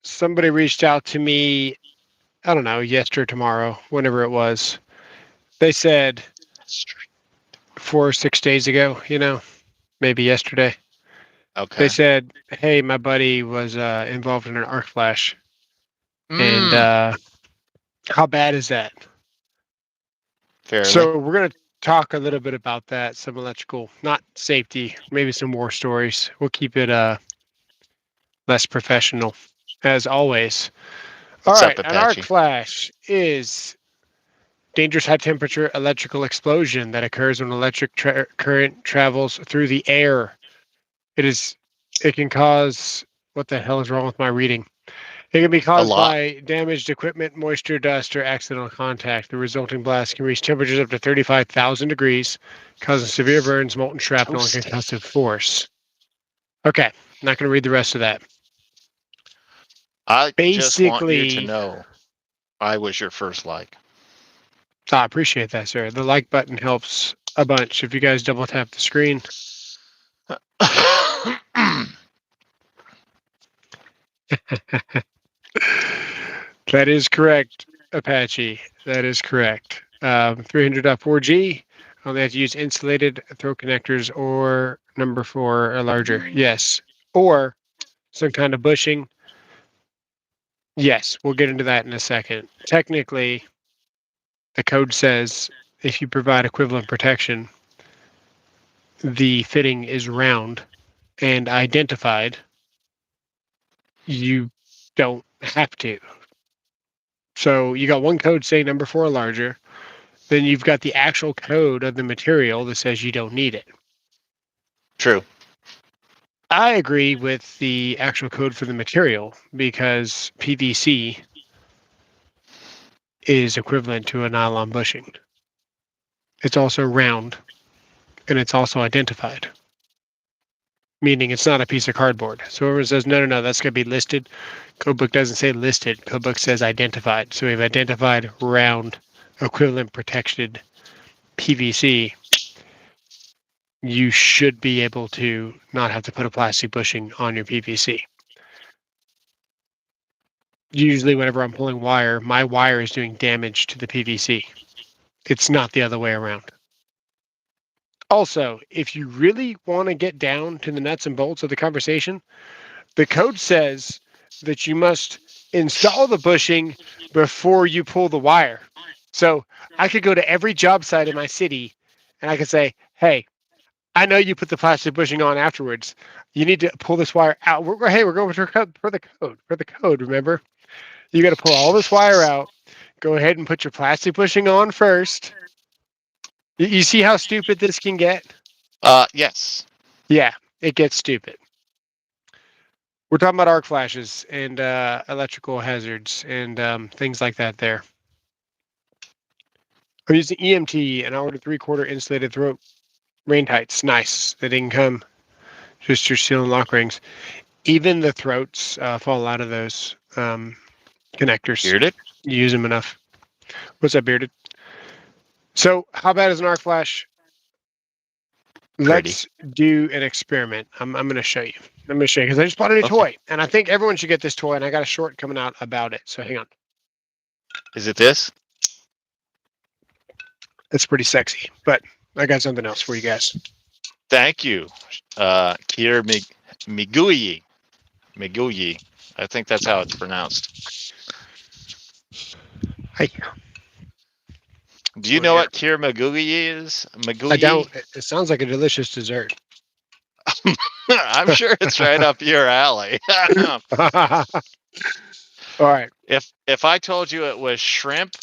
somebody reached out to me, I don't know, yesterday or tomorrow, whenever it was. They said 4 or 6 days ago, maybe yesterday. They Okay. said, "Hey, my buddy was involved in an arc flash, and Mm, how bad is that?" fairly. So we're gonna talk a little bit about that, some electrical, not safety, maybe some war stories. We'll keep it less professional, as always. All What's right, up, an arc Apache? flash is dangerous high temperature electrical explosion that occurs when electric current travels through the air. It is. It can cause. What the hell is wrong with my reading? It can be A caused lot. by damaged equipment, moisture, dust, or accidental contact. The resulting blast can reach temperatures up to 35,000 degrees, causing severe burns, molten shrapnel, and Toasty. concussive force. Okay, not going to read the rest of that. I just want you to Basically, know I was your first like. I appreciate that, sir. The like button helps a bunch. If you guys double tap the screen, that is correct, Apache. That is correct. 300.4G. Only have to use insulated throat connectors or number four or larger. Yes. Or some kind of bushing. Yes. We'll get into that in a second. Technically, the code says if you provide equivalent protection, the fitting is round and identified. You don't have to. So you got one code saying number four or larger. Then you've got the actual code of the material that says you don't need it. True. I agree with the actual code for the material because PVC is equivalent to a nylon bushing. It's also round and it's also identified, meaning it's not a piece of cardboard. So everyone says, no, no, no, that's going to be listed. Codebook doesn't say listed. Codebook says identified. So we've identified round equivalent protected PVC. You should be able to not have to put a plastic bushing on your PVC. Usually whenever I'm pulling wire, my wire is doing damage to the PVC. It's not the other way around. Also, if you really want to get down to the nuts and bolts of the conversation, the code says that you must install the bushing before you pull the wire. So I could go to every job site in my city and I could say, hey, I know you put the plastic bushing on afterwards. You need to pull this wire out. Hey, we're going for the code. For the code, remember? You got to pull all this wire out. Go ahead and put your plastic bushing on first. You see how stupid this can get? Yes. Yeah, it gets stupid. We're talking about arc flashes and electrical hazards and things like that there. I'm using EMT, an hour to three-quarter insulated throat rain tights. Nice. They didn't come. Just your seal and lock rings. Even the throats fall out of those connectors. Heard it? You use them enough. What's up, Bearded? So, how bad is an arc flash? Pretty. Let's do an experiment. I'm going to show you. I'm going to show you because I just bought a new Okay. toy, and I think everyone should get this toy. And I got a short coming out about it. So hang on. Is it this? It's pretty sexy, but I got something else for you guys. Thank you. Kier Miguyi. Miguyi. I think that's how it's pronounced. Hey, Do you one know here. what Kier Miguyi is? I don't. Miguyi? It sounds like a delicious dessert. I'm sure it's right up your alley. All right. if I told you it was shrimp,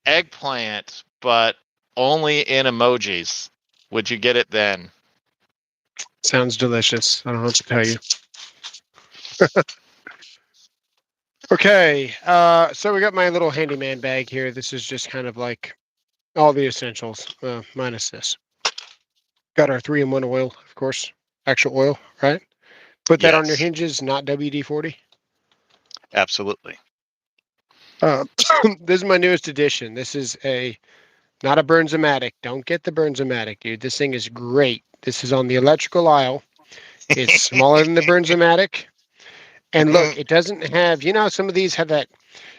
eggplant, but only in emojis, would you get it then? Sounds delicious. I don't know what to tell you. Okay. So we got my little handyman bag here. This is just kind of like all the essentials, minus this. Got our 3-in-1 oil, of course. Actual oil, right? Put that on your Yes, hinges, not WD-40. absolutely. Uh, this is my newest addition. This is not a Burns-O-Matic. Don't get the Burns-O-Matic, dude. This thing is great. This is on the electrical aisle. It's smaller than the Burns-O-Matic, And look, it doesn't have, some of these have that,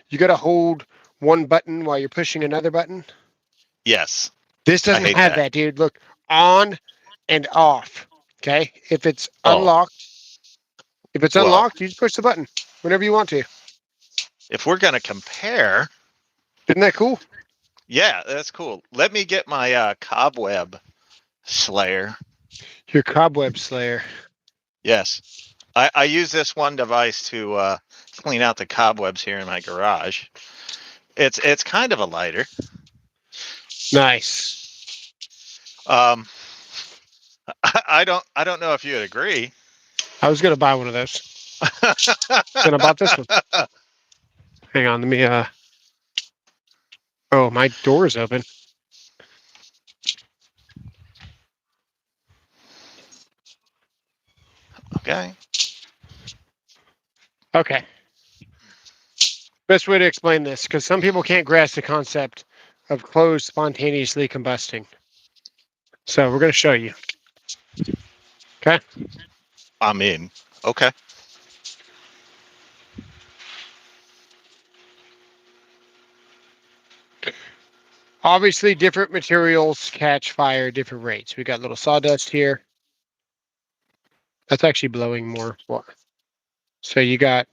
you got to hold one button while you're pushing another button. Yes. This I doesn't hate have that. that, dude. Look, on and off. Okay. If it's Oh. unlocked, you Well, just push the button whenever you want to. if we're gonna compare, Isn't that cool? yeah, that's cool. Let me get my cobweb slayer. Your cobweb slayer. Yes. I use this one device to clean out the cobwebs here in my garage. It's kind of a lighter. Nice. Um, I don't know if you'd agree. I was gonna buy one of those. Then I bought this one. Hang on, let me oh, my door is open. Okay. Okay. Best way to explain this, because some people can't grasp the concept of clothes spontaneously combusting. So we're gonna show you. Okay. I'm in. Okay. Obviously, different materials catch fire at different rates. We got little sawdust here. That's actually blowing more. So you got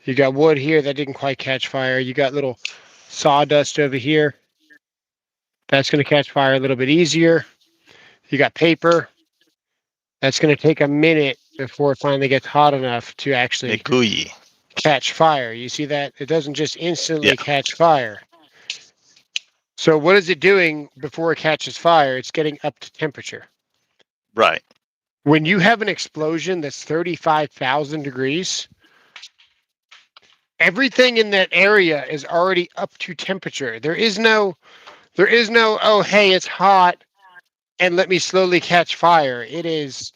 wood here that didn't quite catch fire. You got little sawdust over here. That's going to catch fire a little bit easier. You got paper. That's going to take a minute before it finally gets hot enough to actually Nikuyi. catch fire. You see that? It doesn't just instantly Yeah. catch fire. So what is it doing before it catches fire? It's getting up to temperature. Right. When you have an explosion that's 35,000 degrees, everything in that area is already up to temperature. There is no, oh, hey, it's hot and let me slowly catch fire. It is,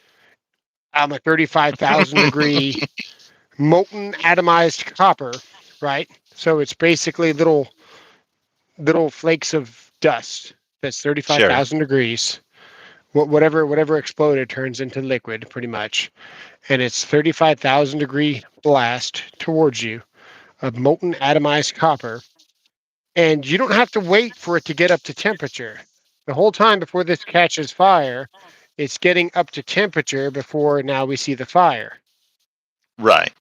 I'm a 35,000 degree molten atomized copper, right? So it's basically little flakes of dust that's 35,000 degrees. Whatever exploded turns into liquid pretty much. And it's 35,000 degree blast towards you of molten atomized copper. And you don't have to wait for it to get up to temperature. The whole time before this catches fire, it's getting up to temperature before now we see the fire. Right.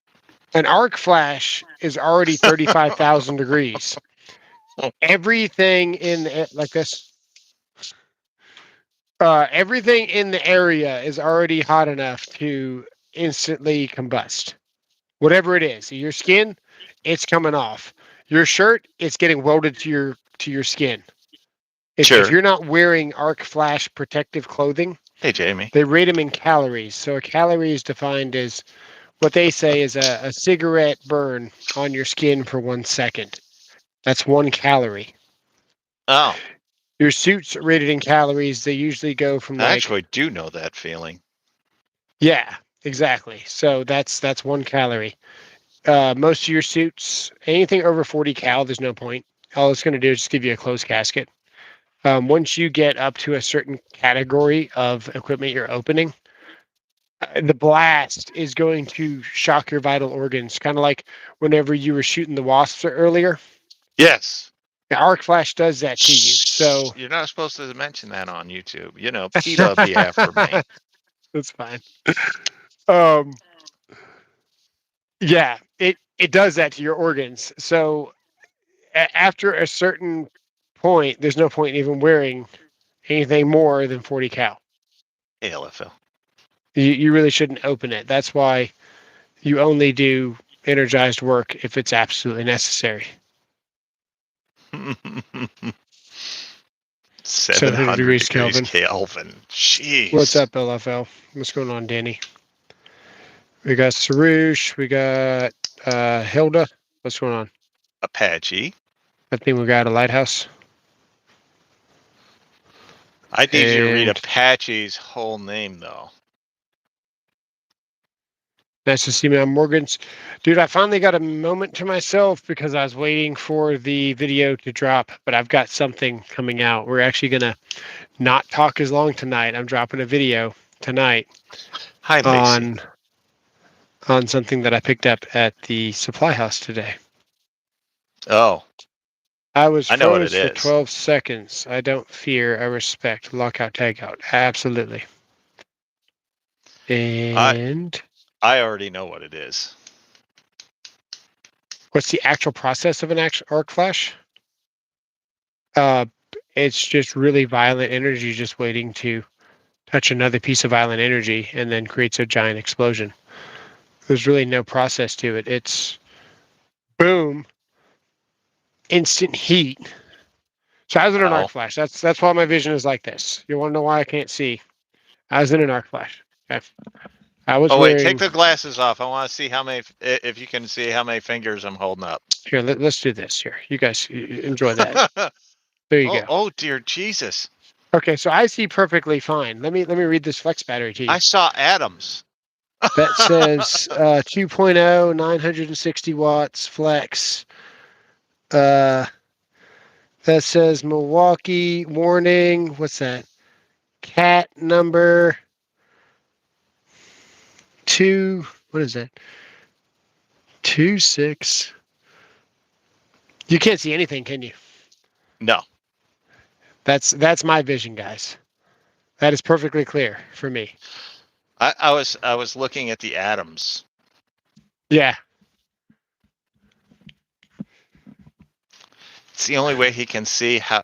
An arc flash is already 35,000 degrees. Everything in like this, everything in the area is already hot enough to instantly combust. Whatever it is, your skin, it's coming off. Your shirt, it's getting welded to your skin. If you're not wearing arc flash protective clothing, Hey, Jamie. they rate them in calories. So a calorie is defined as what they say is a cigarette burn on your skin for 1 second. That's 1 calorie. Oh, Your suits rated in calories, they usually go from I like, actually do know that feeling. yeah, exactly. So that's 1 calorie. Most of your suits, anything over 40 cal, there's no point. All it's going to do is just give you a closed casket. Once you get up to a certain category of equipment you're opening, the blast is going to shock your vital organs, kind of like whenever you were shooting the wasps earlier. Yes. The arc flash does that to you. So you're not supposed to mention that on YouTube. You know, PETA be after me. That's fine. Yeah, it does that to your organs. So after a certain point, there's no point in even wearing anything more than 40 cal. ALFL. You really shouldn't open it. That's why you only do energized work if it's absolutely necessary. 700 degrees Kelvin. Kelvin. Jeez. What's up, LFL? What's going on, Danny? We got Sarush. We got Hilda. What's going on? Apache. I think we got a lighthouse. I need you to read Apache's whole name, though. Nice to see me on Morgan's. Dude, I finally got a moment to myself because I was waiting for the video to drop, but I've got something coming out. We're actually going to not talk as long tonight. I'm dropping a video tonight. Hi, Lacey. on something that I picked up at the supply house today. Oh, I was I know what froze it for is. 12 seconds. I don't fear, I respect. Lockout, tagout. Absolutely. And I already know what it is. what's the actual process of an arc flash? Uh, it's just really violent energy just waiting to touch another piece of violent energy and then creates a giant explosion. There's really no process to it. It's boom, instant heat. So I was in an arc Well, flash. That's why my vision is like this. You want to know why I can't see? I was in an arc flash. Okay. I was oh wait, take wearing. the glasses off. I want to see how many, if you can see how many fingers I'm holding up. Here, let's do this. Here, you guys enjoy that. There you Oh, go. oh dear Jesus! Okay, so I see perfectly fine. Let me read this flex battery to you. I saw atoms. That says 2.0, 960 watts flex. That says Milwaukee warning. What's that? Cat number 2. What is that? 26. You can't see anything, can you? No. That's my vision, guys. That is perfectly clear for me. I was looking at the atoms. Yeah. It's the only way he can see how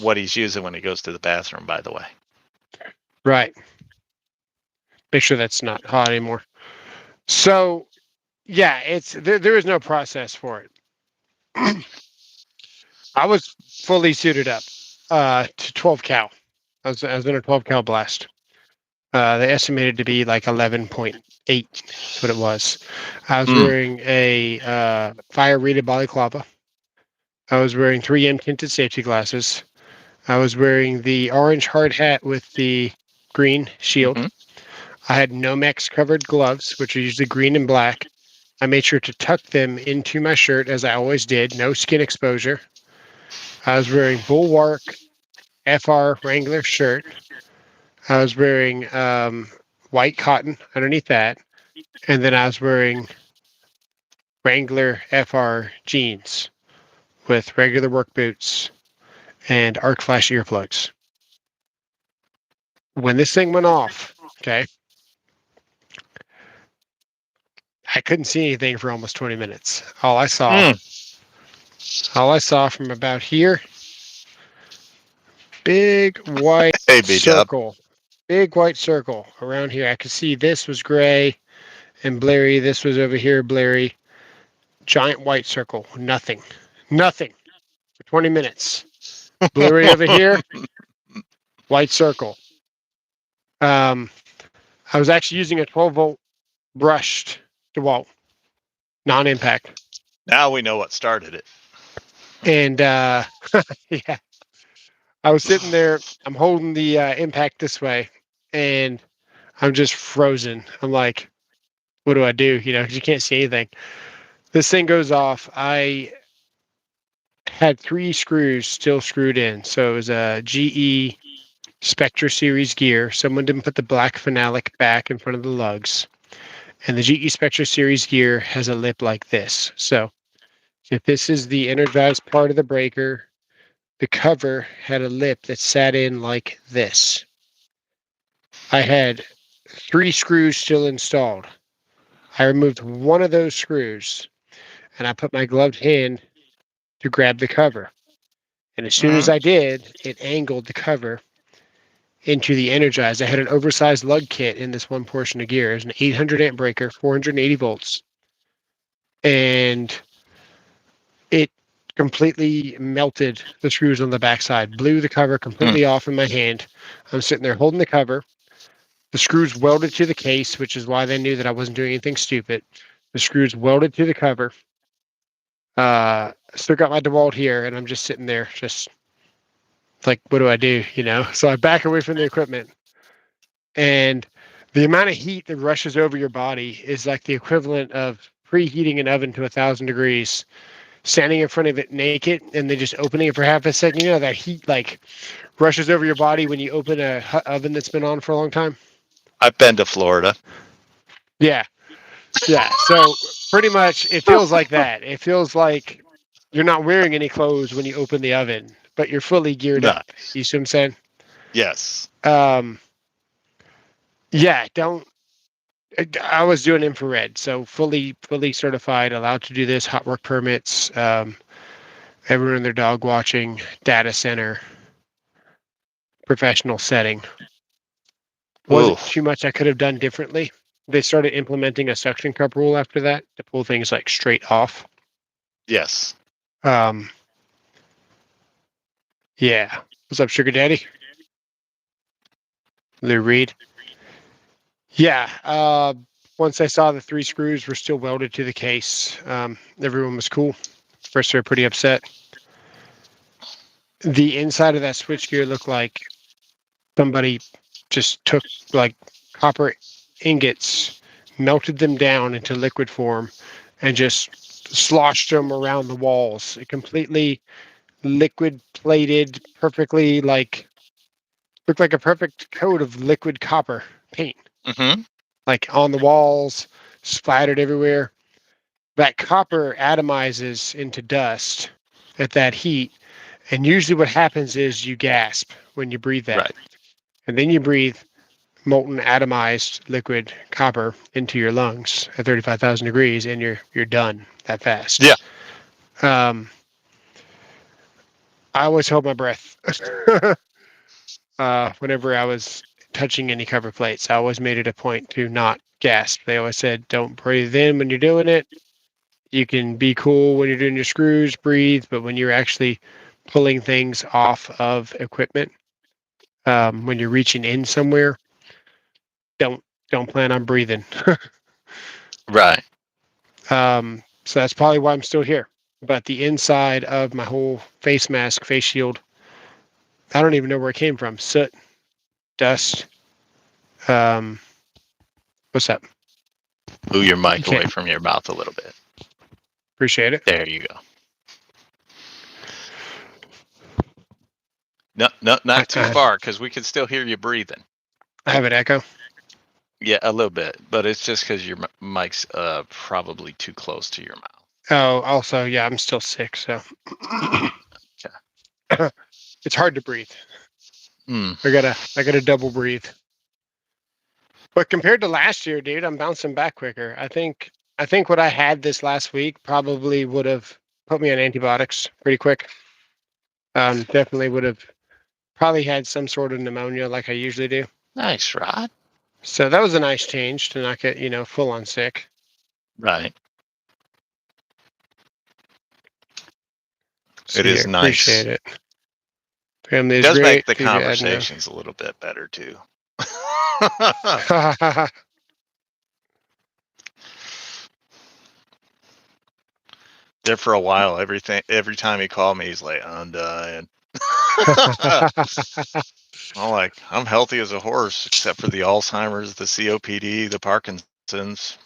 what he's using when he goes to the bathroom. By the way. Right. Make sure that's not hot anymore. So, yeah, it's there is no process for it. I was fully suited up to 12 cal. I was in a 12 cal blast. They estimated to be like 11.8. That's what it was. I was wearing a fire rated balaclava. I was wearing 3M tinted safety glasses. I was wearing the orange hard hat with the green shield. Mhm. I had Nomex covered gloves, which are usually green and black. I made sure to tuck them into my shirt as I always did, no skin exposure. I was wearing Bulwark FR Wrangler shirt. I was wearing white cotton underneath that. And then I was wearing Wrangler FR jeans with regular work boots and arc flash earplugs. When this thing went off, okay, I couldn't see anything for almost 20 minutes. All I saw from about here, big white Hey, B-Dub. circle, big white circle around here. I could see this was gray and blurry. This was over here, blurry. Giant white circle, nothing for 20 minutes. Blurry over here, white circle. I was actually using a 12-volt brushed DeWalt, non-impact. Now we know what started it. And yeah, I was sitting there. I'm holding the impact this way, and I'm just frozen. I'm like, what do I do? You know, because you can't see anything. This thing goes off. I had 3 screws still screwed in. So it was a GE Spectre series gear. Someone didn't put the black phenolic back in front of the lugs. And the GE Spectre series gear has a lip like this. So if this is the energized part of the breaker, the cover had a lip that sat in like this. I had 3 screws still installed. I removed one of those screws and I put my gloved hand to grab the cover. And as soon as I did, it angled the cover into the energized. I had an oversized lug kit in this one portion of gear. It was an 800 amp breaker, 480 volts. And it completely melted the screws on the backside, blew the cover completely off in my hand. I'm sitting there holding the cover. The screws welded to the case, which is why they knew that I wasn't doing anything stupid. The screws welded to the cover. Still got my DeWalt here, and I'm just sitting there, just like, what do I do? You know? So I back away from the equipment, and the amount of heat that rushes over your body is like the equivalent of preheating an oven to 1,000 degrees, standing in front of it naked, and then just opening it for half a second. You know, that heat like rushes over your body when you open a oven that's been on for a long time. I've been to Florida. Yeah. Yeah. So pretty much it feels like that. It feels like you're not wearing any clothes when you open the oven, but you're fully geared up. Nice. You see what I'm saying? Yes. Um, yeah, don't. I was doing infrared, so fully certified, allowed to do this. Hot work permits. Everyone in their dog watching, data center, professional setting. Ooh. Wasn't too much I could have done differently. They started implementing a suction cup rule after that to pull things like straight off. Yes. Um, yeah. What's up, Sugar Daddy? Lou Reed. Yeah. Once I saw the 3 screws were still welded to the case, everyone was cool. First, they were pretty upset. The inside of that switchgear looked like somebody just took like copper ingots, melted them down into liquid form, and just sloshed them around the walls. It completely liquid plated, perfectly like looked like a perfect coat of liquid copper paint, Mm-hmm. like on the walls, splattered everywhere. That copper atomizes into dust at that heat. And usually what happens is you gasp when you breathe that. Right. And then you breathe molten atomized liquid copper into your lungs at 35,000 degrees and you're done that fast. Yeah. Um, I always hold my breath whenever I was touching any cover plates. I always made it a point to not gasp. They always said, don't breathe in when you're doing it. You can be cool when you're doing your screws, breathe, but when you're actually pulling things off of equipment, when you're reaching in somewhere, don't don't plan on breathing. Right. So that's probably why I'm still here. But the inside of my whole face mask, face shield, I don't even know where it came from. Soot, dust. Um, what's up? Move your You mic away can't from your mouth a little bit. appreciate it. There you go. No, no, not too I, far because we can still hear you breathing. I have an echo. Yeah, a little bit, but it's just because your mic's probably too close to your mouth. Oh, also, yeah, I'm still sick, so it's hard to breathe. Mm. I gotta double breathe. But compared to last year, dude, I'm bouncing back quicker. I think what I had this last week probably would have put me on antibiotics pretty quick. Definitely would have probably had some sort of pneumonia like I usually do. Nice, Rod. So that was a nice change to not get, full on sick. Right. So It yeah, is appreciate nice. it. Family is Does make great. the Phoebe Adno. conversations a little bit better too. There for a while, every time he called me, he's like, "I'm dying." I'm healthy as a horse, except for the Alzheimer's, the COPD, the Parkinson's,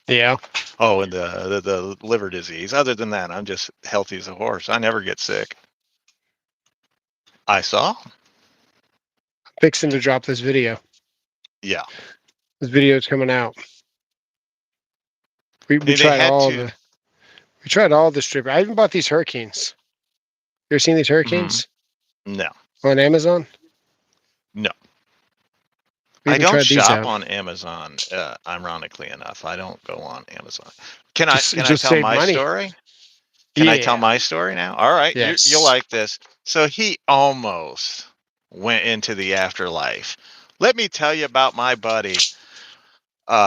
Yeah. Oh, and the liver disease. Other than that, I'm just healthy as a horse. I never get sick. I saw. Fixing to drop this video. Yeah. This video is coming out. We They tried had all to. the we tried all the strip. I even bought these hurricanes. You ever seen these Mhm. hurricanes No. on Amazon? No. We I even don't tried these shop out. on Amazon. Ironically enough, I don't go on Amazon. Can I Just can I just tell save my money. story? Can I tell Yeah. my story now? All right, you'll Yes. like this. So he almost went into the afterlife. Let me tell you about my buddy,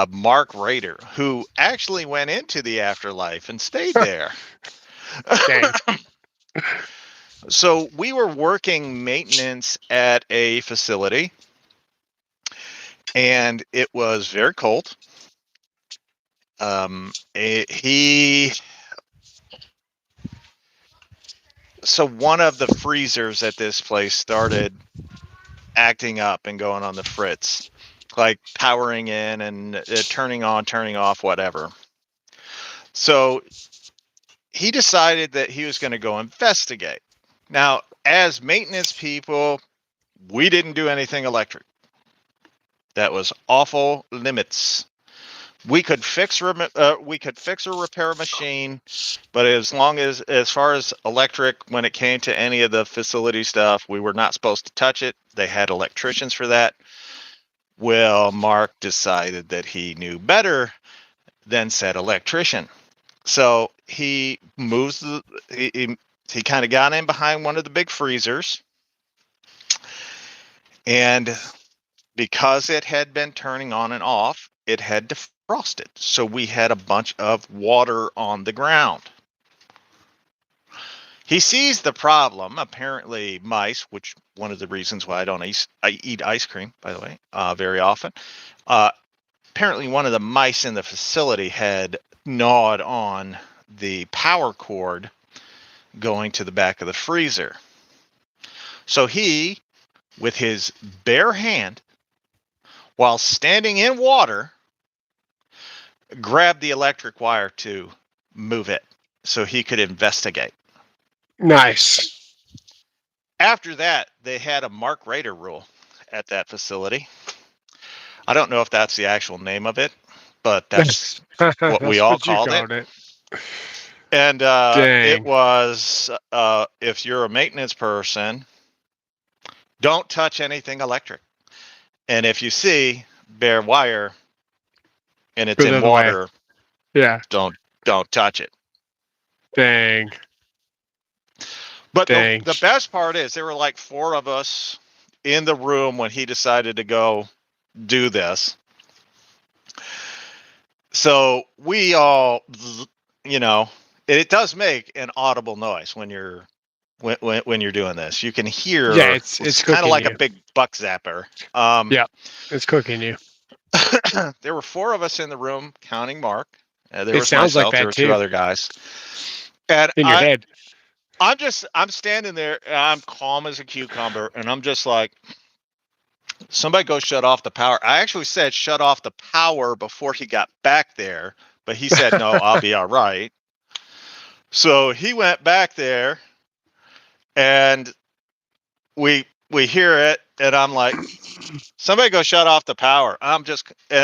Mark Rader, who actually went into the afterlife and stayed there. Dang. So we were working maintenance at a facility, and it was very cold. So one of the freezers at this place started acting up and going on the fritz, like powering in and turning on, turning off, whatever. So he decided that he was going to go investigate. Now, as maintenance people, we didn't do anything electric. That was awful limits we could fix or repair a machine, but as far as electric, when it came to any of the facility stuff, we were not supposed to touch it. They had electricians for that. Well, Mark decided that he knew better than said electrician, so he kind of got in behind one of the big freezers, and because it had been turning on and off, it had defrosted. So we had a bunch of water on the ground. He sees the problem. Apparently, mice, which one of the reasons why I eat ice cream, by the way, very often. Apparently, one of the mice in the facility had gnawed on the power cord going to the back of the freezer. So he, with his bare hand, while standing in water, grabbed the electric wire to move it so he could investigate. Nice. After that, they had a Mark Rader rule at that facility. I don't know if that's the actual name of it, but that's what we all called it. And it was, if you're a maintenance person, don't touch anything electric. And if you see bare wire and it's in water, yeah, don't touch it. Dang. But the best part is there were like 4 of us in the room when he decided to go do this. So we all, it does make an audible noise when you're doing this. You can hear. Yeah, it's kind of like a big buck zapper. Yeah, it's cooking you. There were 4 of us in the room, counting Mark. There It was sounds myself. like that there were too. 2 other guys. And in your head. I'm standing there, and I'm calm as a cucumber, and I'm just like, somebody go shut off the power. I actually said shut off the power before he got back there, but he said, no, I'll be all right. So he went back there, and we hear it, and I'm like, somebody go shut off the power. And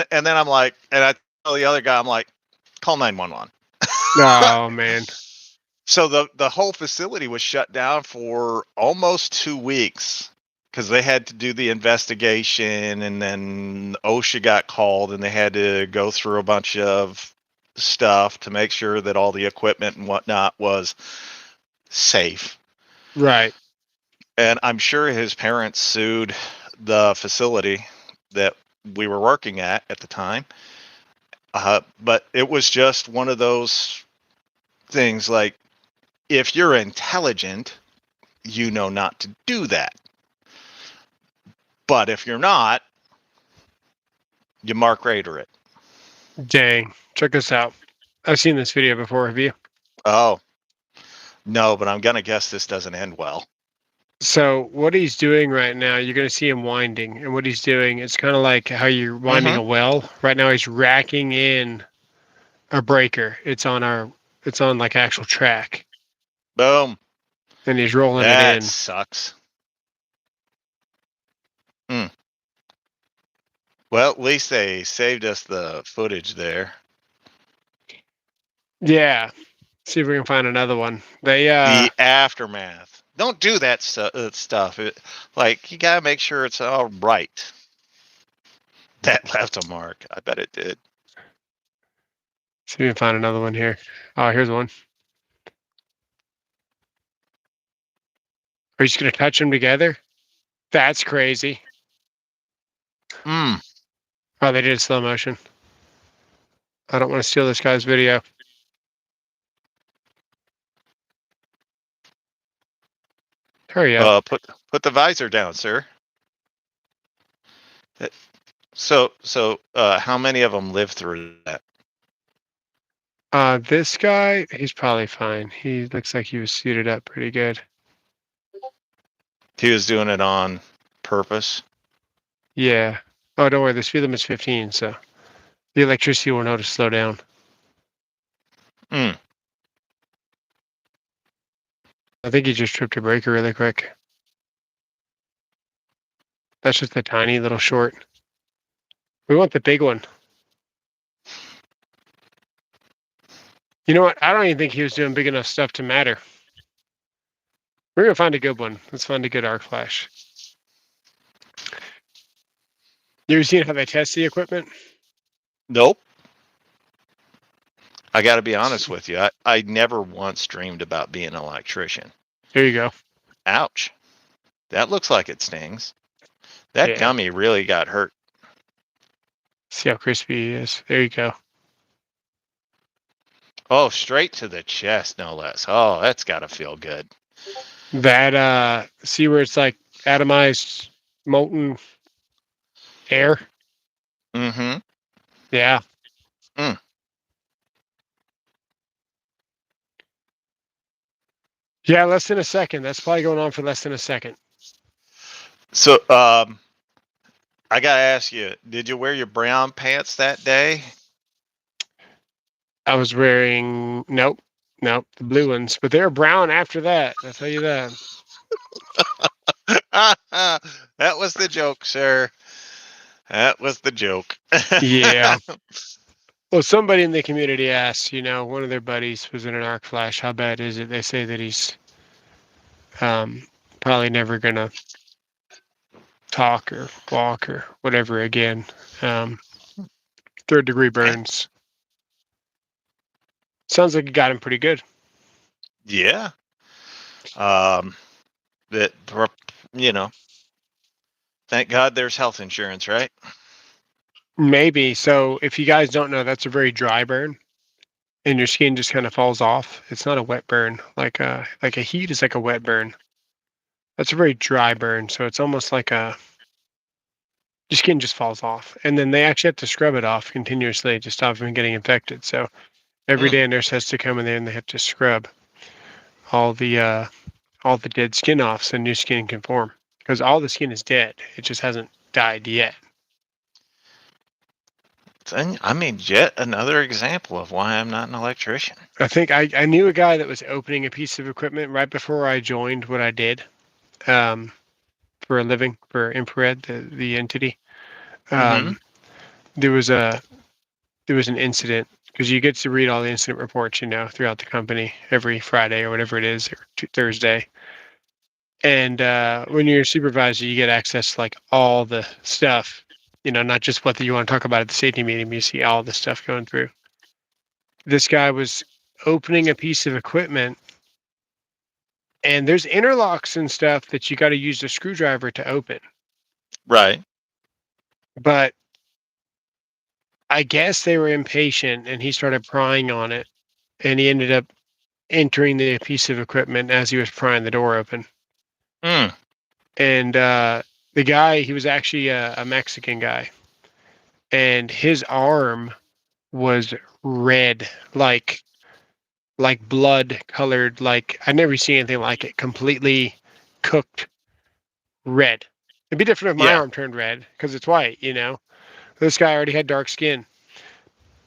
then I'm like, and I tell the other guy, I'm like, call 911. Oh, man. So the whole facility was shut down for almost 2 weeks because they had to do the investigation, and then OSHA got called, and they had to go through a bunch of stuff to make sure that all the equipment and whatnot was safe. Right. And I'm sure his parents sued the facility that we were working at the time. But it was just one of those things like, if you're intelligent, you know not to do that. But if you're not, you Mark Rader it. Dang. Check this out. I've seen this video before. Have you? Oh. No, but I'm going to guess this doesn't end well. So what he's doing right now, you're going to see him winding. And what he's doing, it's kind of like how you're winding a well. Right now he's racking in a breaker. It's on like actual track. Boom. And he's rolling it in. That sucks. Well, at least they saved us the footage there. Yeah. See if we can find another one. The aftermath. Don't do that stuff. You gotta make sure it's all right. That left a mark. I bet it did. See if we can find another one here. Oh, here's one. Are you just gonna touch them together? That's crazy. Oh, they did it slow motion. I don't want to steal this guy's video. Hurry up. Put the visor down, sir. So how many of them lived through that? This guy, he's probably fine. He looks like he was suited up pretty good. He was doing it on purpose? Yeah. Oh, don't worry. The speed limit is 15, so the electricity will know to slow down. I think he just tripped a breaker really quick. That's just a tiny little short. We want the big one. You know what? I don't even think he was doing big enough stuff to matter. We're gonna find a good one. Let's find a good arc flash. You ever seen how they test the equipment? Nope. I got to be honest with you. I never once dreamed about being an electrician. There you go. Ouch. That looks like it stings. That Yeah. gummy really got hurt. See how crispy he is. There you go. Oh, straight to the chest, no less. Oh, that's got to feel good. That see where it's like atomized molten air? Mm-hmm. Yeah. Mm. Yeah, less than a second. That's probably going on for less than a second. So, I gotta ask you, did you wear your brown pants that day? I was wearing nope, the blue ones, but they were brown after that. I'll tell you that. That was the joke, sir. That was the joke. Yeah. Well, somebody in the community asked, one of their buddies was in an arc flash. How bad is it? They say that he's probably never gonna talk or walk or whatever again. 3rd-degree burns. Sounds like you got him pretty good. Yeah. That, thank God there's health insurance, right? Maybe. So if you guys don't know, that's a very dry burn, and your skin just kind of falls off. It's not a wet burn. Like a heat is like a wet burn. That's a very dry burn. So it's almost like your skin just falls off, and then they actually have to scrub it off continuously to stop from getting infected. So every day a nurse has to come in there and they have to scrub all the dead skin off so new skin can form, because all the skin is dead. It just hasn't died yet. I mean, yet another example of why I'm not an electrician. I think I knew a guy that was opening a piece of equipment right before I joined what I did for a living for Infrared, the entity. Mhm. There was an incident, because you get to read all the incident reports, throughout the company every Friday or whatever it is, or Thursday. And when you're a supervisor, you get access to like all the stuff, not just what you want to talk about at the safety meeting. You see all the stuff going through. This guy was opening a piece of equipment, and there's interlocks and stuff that you got to use a screwdriver to open. Right. But I guess they were impatient, and he started prying on it, and he ended up entering the piece of equipment as he was prying the door open. Mm. And the guy, he was actually a Mexican guy, and his arm was red, like blood colored. Like I'd never seen anything like it. Completely cooked red. It'd be different if my Yeah. arm turned red because it's white. This guy already had dark skin,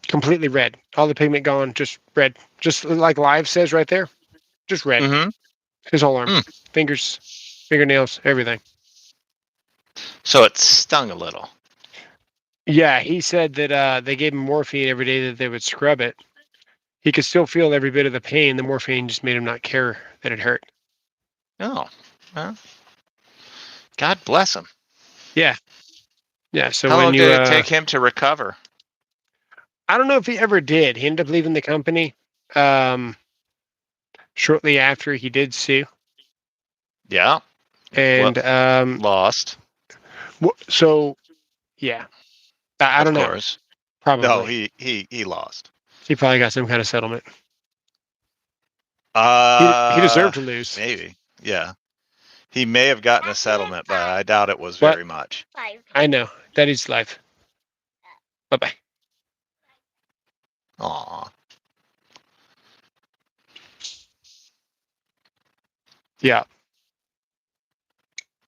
completely red. All the pigment gone, just red. Just like Live says right there, just red. Mm-hmm. His whole arm, Mm. fingers, fingernails, everything. So it stung a little. Yeah, he said that they gave him morphine every day that they would scrub it. He could still feel every bit of the pain. The morphine just made him not care that it hurt. Oh, well, God bless him. Yeah. Yeah. So How when long you, did it take him to recover? I don't know if he ever did. He ended up leaving the company shortly after he did sue. Yeah. And Lost. so, yeah, I don't know. Of course. Probably. No, he lost. He probably got some kind of settlement. He deserved to lose. Maybe. Yeah. He may have gotten a settlement, but I doubt it was very much. I know. That is life. Bye-bye. Aw. Yeah.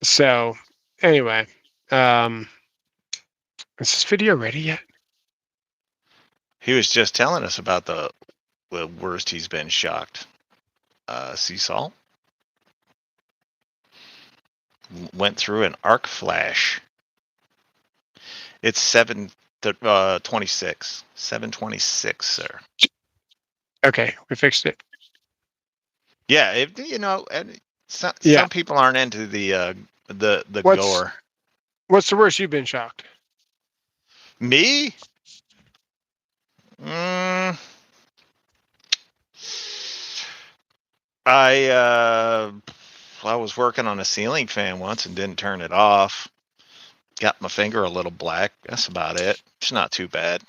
So, anyway, is this video ready yet? He was just telling us about the worst he's been shocked. Sea Salt went through an arc flash. It's 7:26. 7:26, sir. Okay, we fixed it. Yeah, and some Yeah. people aren't into the What's gore. what's the worst you've been shocked? Me? Mm, I was working on a ceiling fan once and didn't turn it off. Got my finger a little black. That's about it. It's not too bad.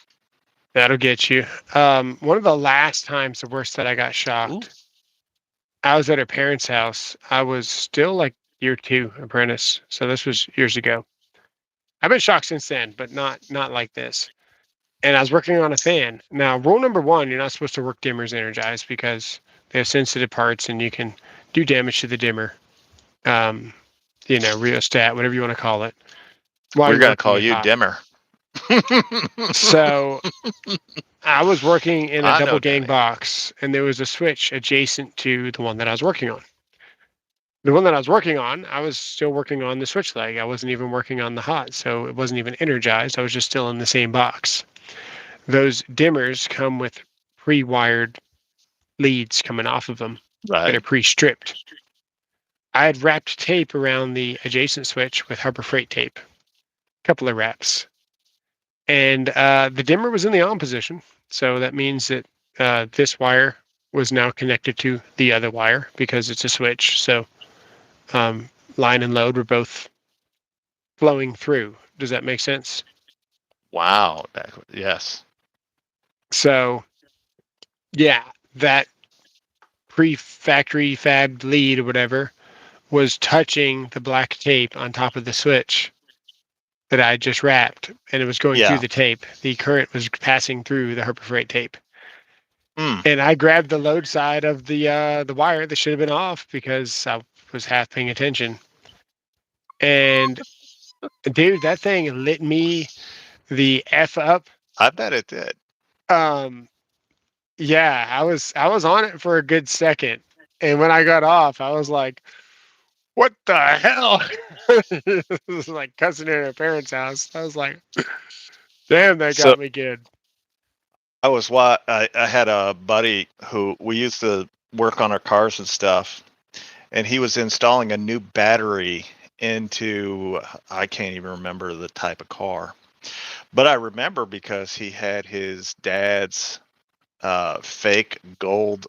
That'll get you. One of the last times, the worst that I got shocked, I was at her parents' house. I was still like year 2 apprentice, so this was years ago. I've been shocked since then, but not like this. And I was working on a fan. Now, rule number 1, you're not supposed to work dimmers energized because they have sensitive parts and you can do damage to the dimmer. Rheostat, whatever you want to call it, while We're you're gonna working call it you hot. dimmer. So I was working in a I double know, gang Danny. box, and there was a switch adjacent to the one that I was working on. The one that I was working on, I was still working on the switch leg. I wasn't even working on the hot, so it wasn't even energized. I was just still in the same box. Those dimmers come with pre-wired leads coming off of them that Right. are pre-stripped. I had wrapped tape around the adjacent switch with Harbor Freight tape, a couple of wraps. And the dimmer was in the on position. So that means that this wire was now connected to the other wire because it's a switch. So line and load were both flowing through. Does that make sense? Wow. Yes. So, yeah, that pre-factory fab lead or whatever was touching the black tape on top of the switch that I just wrapped, and it was going through Yeah. the tape. The current was passing through the Harbor Freight tape. Hmm. And I grabbed the load side of the wire that should have been off because I was half paying attention. And dude, that thing lit me the F up. I bet it did. Um, yeah, I was on it for a good second. And when I got off, I was like, what the hell? It was like cussing at her parents' house. I was like, damn, that So got me good. I had a buddy who we used to work on our cars and stuff, and he was installing a new battery into, I can't even remember the type of car, but I remember because he had his dad's fake gold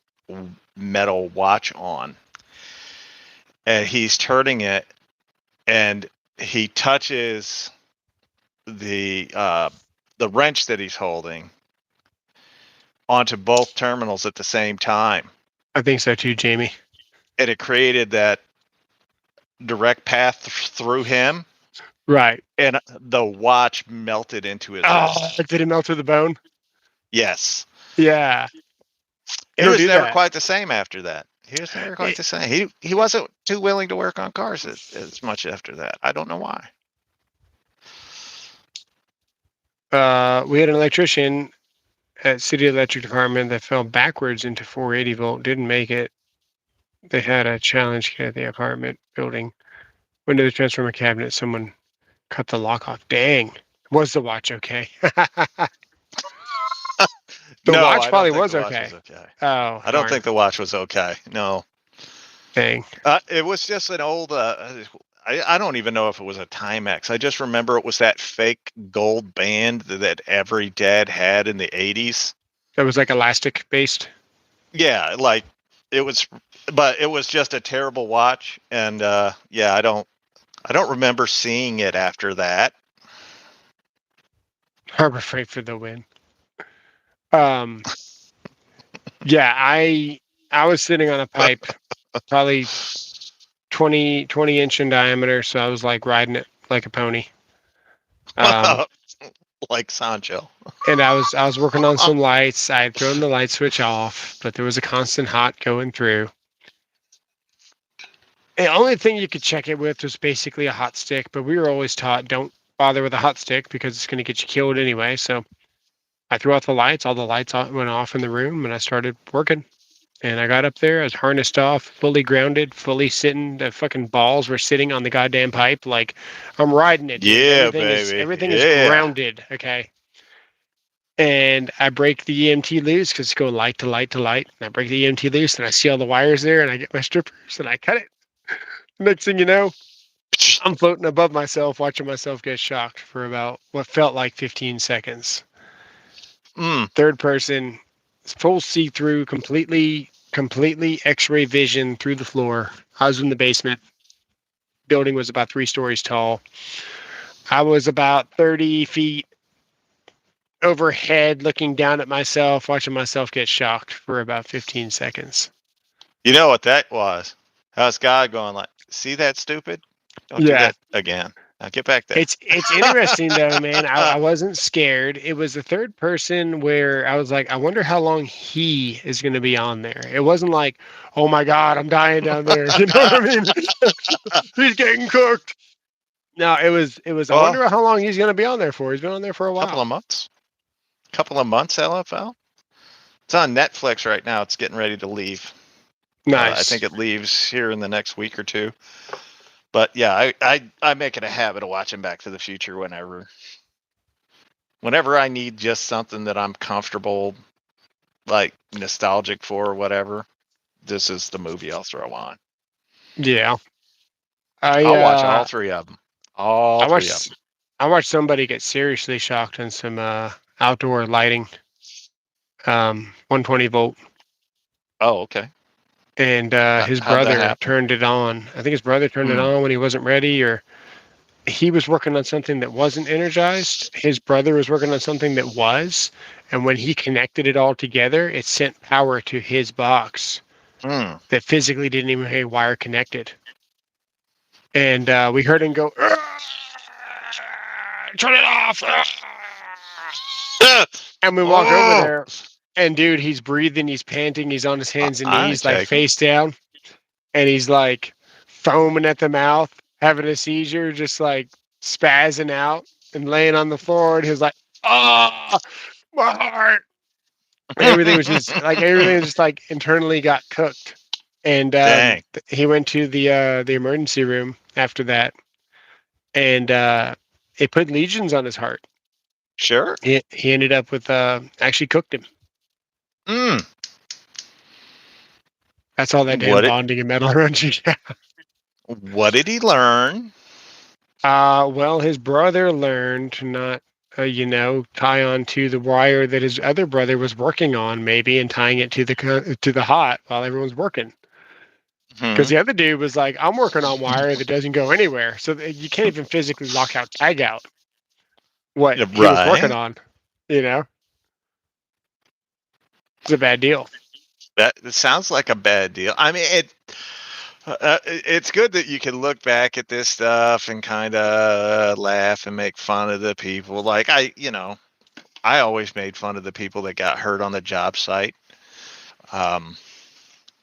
metal watch on, and he's turning it, and he touches the wrench that he's holding onto both terminals at the same time, I think so too, Jamie. and it created that direct path through him, Right. and the watch melted into his Oh, wrist. did it melt to the bone? Yes. Yeah. He It'll was do never that. quite the same after that. He was never quite the same. He wasn't too willing to work on cars as much after that. I don't know why. We had an electrician at City Electric Department that fell backwards into 480 volt, didn't make it. They had a challenge at the apartment building. Went to the transformer cabinet, someone cut the lock off. Dang. Was the watch okay? The No, watch I don't probably think was the watch was okay. okay. Oh, I don't darn. think the watch was okay. No. Dang. It was just an old. I don't even know if it was a Timex. I just remember it was that fake gold band that every dad had in the 80s. That was like elastic based. Yeah, like it was, but it was just a terrible watch. And yeah, I don't remember seeing it after that. Harbor Freight for the win. Um, yeah, I was sitting on a pipe, probably 20 inch in diameter, so I was like riding it like a pony. Like Sancho. And I was working on some lights. I had thrown the light switch off, but there was a constant hot going through. The only thing you could check it with was basically a hot stick, but we were always taught don't bother with a hot stick because it's going to get you killed anyway. So I threw out the lights. All the lights went off in the room, and I started working. And I got up there. I was harnessed off, fully grounded, fully sitting. The fucking balls were sitting on the goddamn pipe, like I'm riding it. Dude. Yeah, Everything is baby. everything is Yeah. grounded. Okay. and I break the EMT loose because it's going light to light to light. And I break the EMT loose, and I see all the wires there, and I get my strippers and I cut it. Next thing you know, I'm floating above myself, watching myself get shocked for about what felt like 15 seconds. Mm. Third person, full see through, completely X-ray vision through the floor. I was in the basement. Building was about 3 stories tall. I was about 30 feet overhead, looking down at myself, watching myself get shocked for about 15 seconds. You know what that was? How's God going like, see that stupid? Don't do Yeah. that again. Now get back there. It's interesting though, man. I wasn't scared. It was the third person where I was like, I wonder how long he is going to be on there. It wasn't like, oh my God, I'm dying down there. You know what I mean? He's getting cooked. No, it was. I Well, wonder how long he's going to be on there for. He's been on there for a couple while. of months. Couple of months, LFL. It's on Netflix right now. It's getting ready to leave. Nice. I think it leaves here in the next week or two. But yeah, I make it a habit of watching Back to the Future whenever I need just something that I'm comfortable, like nostalgic for or whatever. This is the movie I'll throw on. Yeah. I'll watch all 3 of them. All 3 of them. I watched somebody get seriously shocked on some outdoor lighting. 120 volt. Oh, okay. And his How'd that brother happen? turned it on. I think his brother turned it on when he wasn't ready, or he was working on something that wasn't energized. His brother was working on something that was, and when he connected it all together, it sent power to his box that physically didn't even have a wire connected. And we heard him go, turn it off. And we walk over there, and dude, he's breathing, he's panting, he's on his hands and knees, like face down, and he's like foaming at the mouth, having a seizure, just like spazzing out and laying on the floor. And he was like, "Oh, my heart!" And everything was just like internally got cooked. And he went to the emergency room after that, and it put lesions on his heart. Sure. He ended up with actually cooked him. That's all that damn bonding and metal wrenching. What did he learn? Well, his brother learned to not, tie on to the wire that his other brother was working on, maybe, and tying it to the hot while everyone's working. Because the other dude was like, "I'm working on wire that doesn't go anywhere," so you can't even physically lock out, tag out what he was working on. You know, it's a bad deal. That sounds like a bad deal. I mean, it's good that you can look back at this stuff and kind of laugh and make fun of the people. Like I always made fun of the people that got hurt on the job site.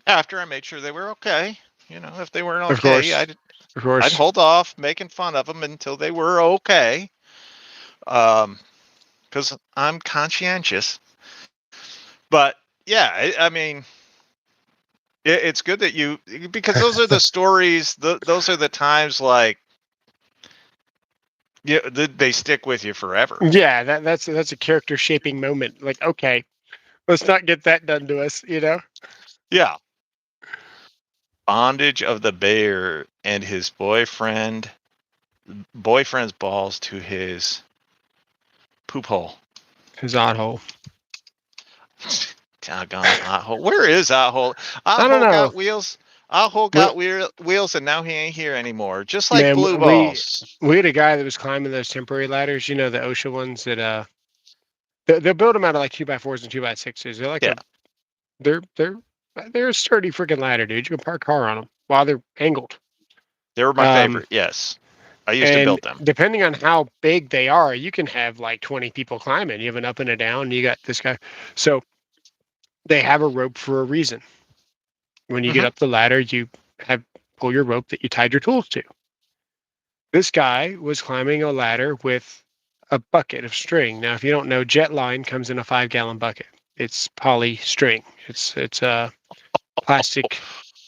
After I made sure they were okay, if they weren't okay, I'd hold off making fun of them until they were okay. Because I'm conscientious. But yeah, I mean, it's good that because those are the stories. Those are the times, like, they stick with you forever. Yeah, that's a character shaping moment. Like, okay, let's not get that done to us. Yeah. Bondage of the bear and his boyfriend's balls to his poop hole. His odd hole. Doggone odd hole. Where is odd hole? I don't know. Got wheels. Odd hole got wheels, and now he ain't here anymore. Just like Blue Balls. We had a guy that was climbing those temporary ladders. The OSHA ones that they'll build them out of like 2x4s and 2x6s. They're like they're a sturdy freaking ladder, dude. You can park a car on them while they're angled. They were my favorite. Yes. I used to build them. Depending on how big they are, you can have like 20 people climbing. You have an up and a down. You got this guy. So they have a rope for a reason. When you get up the ladder, you pull your rope that you tied your tools to. This guy was climbing a ladder with a bucket of string. Now, if you don't know, Jetline comes in a 5-gallon bucket. It's poly string. It's a plastic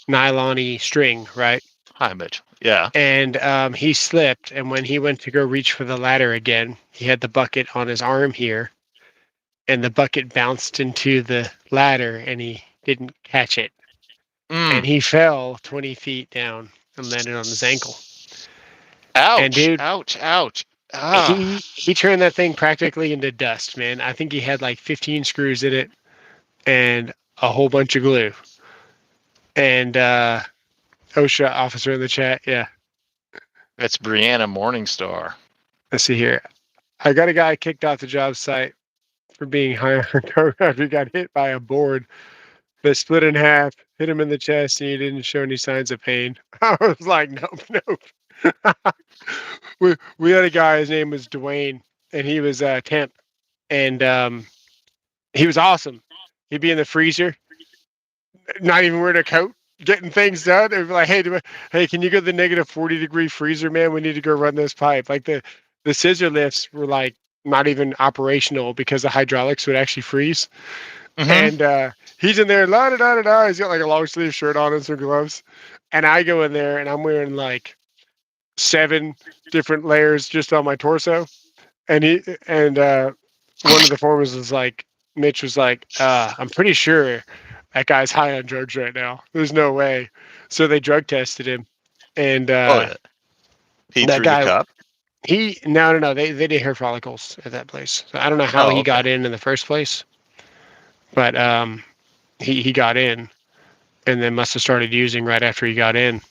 nylon-y string, right? Hi, Mitch. Yeah. And he slipped, and when he went to go reach for the ladder again, he had the bucket on his arm here, and the bucket bounced into the ladder, and he didn't catch it, and Mm. he fell 20 feet down and landed on his ankle. And Ouch! dude, Ouch! Ouch! he turned that thing practically into dust, man. I think he had like 15 screws in it and a whole bunch of glue. And OSHA officer in the chat, yeah. That's Brianna Morningstar. Let's see here. I got a guy kicked off the job site for being high on coke after he got hit by a board that split in half, hit him in the chest, and he didn't show any signs of pain. I was like, nope, nope. we had a guy, his name was Dwayne, and he was temp, and he was awesome. He'd be in the freezer, not even wearing a coat, getting things done. It'd be like, hey, can you go to the negative 40-degree freezer, man? We need to go run this pipe. Like the scissor lifts were like not even operational because the hydraulics would actually freeze. Mm-hmm. And he's in there, la da da da da. He's got like a long sleeve shirt on and some gloves. And I go in there and I'm wearing like 7 different layers just on my torso. And one of the foremen was like, Mitch was like, I'm pretty sure that guy's high on drugs right now. There's no way. So they drug tested him. And Oh yeah. He that threw the guy, cup. no. They did hair follicles at that place. So I don't know how Oh, he okay. got in the first place, but he got in and then must have started using right after he got in.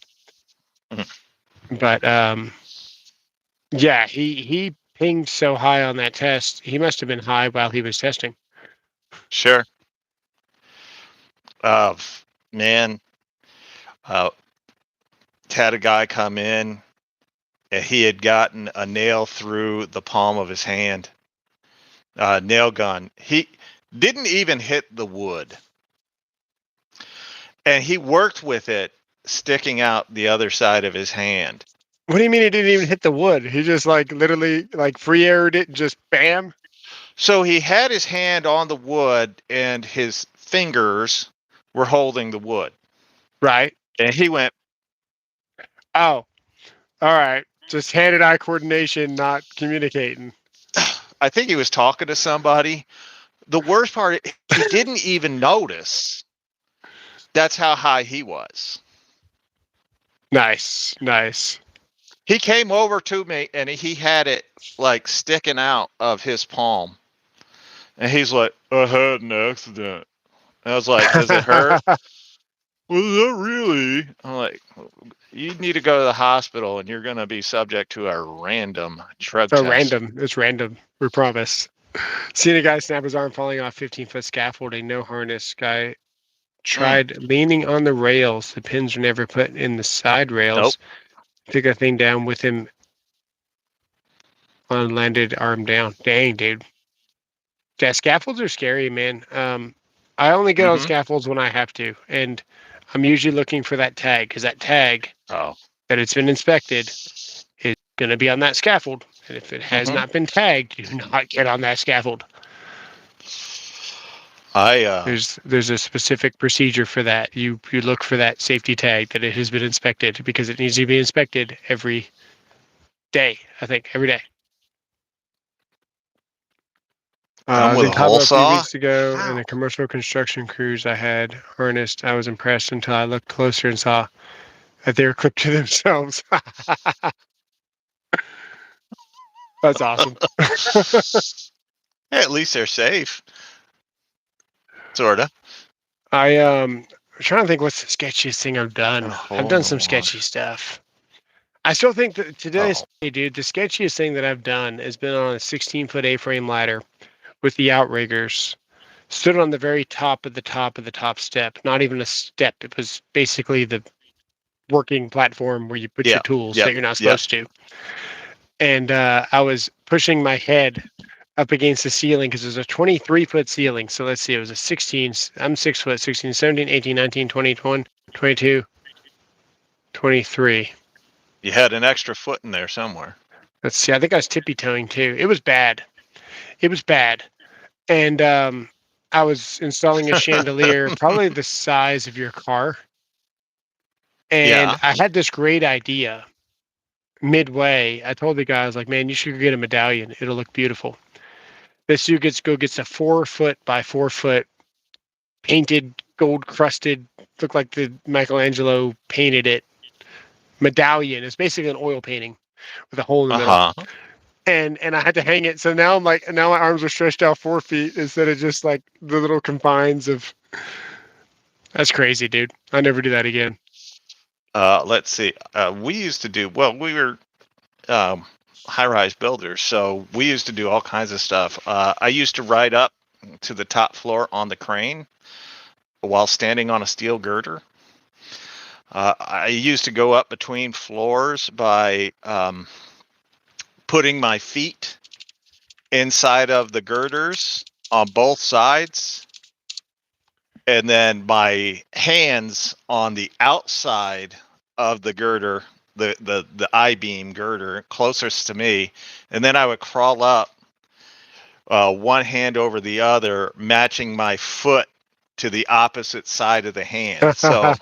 Mhm. But yeah, he pinged so high on that test. He must have been high while he was testing. Sure. Man, had a guy come in, and he had gotten a nail through the palm of his hand. Nail gun. He didn't even hit the wood, and he worked with it sticking out the other side of his hand. What do you mean he didn't even hit the wood? He just like literally like free aired it and just bam. So he had his hand on the wood, and his fingers were holding the wood, Right. and he went. Oh, all right. Just hand and eye coordination, not communicating. I think he was talking to somebody. The worst part, he didn't even notice. That's how high he was. Nice, nice. He came over to me, and he had it like sticking out of his palm. And he's like, I had an accident. And I was like, does it hurt? Well, not really. I'm like, you need to go to the hospital, and you're going to be subject to a random drug So test. random. It's random. We promise. Seeing a guy snap his arm falling off 15-foot scaffolding, no harness. Guy tried leaning on the rails. The pins were never put in the side rails. Nope. Took a thing down with him on landed arm down. Dang, dude. Yeah, scaffolds are scary, man. I only get on Mhm. scaffolds when I have to, and I'm usually looking for that tag because that tag Oh. that it's been inspected is going to be on that scaffold. And if it has Mhm. not been tagged, do not get on that scaffold. There's a specific procedure for that. You look for that safety tag that it has been inspected because it needs to be inspected every day. I think every day. I'm I was with in a hole Cabo a few saw. weeks ago, and Ow. the commercial construction crews I had harnessed. I was impressed until I looked closer and saw that they were clipped to themselves. That's awesome. Yeah, at least they're safe. Sorta. I'm trying to think what's the sketchiest thing I've A done. hole I've in done the some wall. sketchy stuff. I still think that to this Oh. day, dude, the sketchiest thing that I've done has been on a 16-foot A-frame ladder with the outriggers. Stood on the very top of the top of the top step. Not even a step. It was basically the working platform where you put your Yeah. tools Yep. that you're not Yep. supposed to. And I was pushing my head up against the ceiling because there's a 23-foot ceiling. So let's see, it was a 16. I'm 6 foot, 16, 17, 18, 19, 20, 21, 22, 23. You had an extra foot in there somewhere. Let's see, I think I was tippy toeing too. It was bad. It was bad. And I was installing a chandelier, probably the size of your car. And Yeah. I had this great idea midway. I told the guy, I was like, man, you should get a medallion. It'll look beautiful. This dude gets a 4 foot by 4 foot painted, gold crusted, looked like the Michelangelo painted it medallion. It's basically an oil painting with a hole in the middle. Uh-huh. And I had to hang it. So now I'm like, now my arms are stretched out 4 feet instead of just like the little confines of. That's crazy, dude. I'll never do that again. Let's see. We used to do well. We were high-rise builders, so we used to do all kinds of stuff. I used to ride up to the top floor on the crane while standing on a steel girder. I used to go up between floors by putting my feet inside of the girders on both sides, and then my hands on the outside of the girder, the I-beam girder closest to me, and then I would crawl up, one hand over the other, matching my foot to the opposite side of the hand. So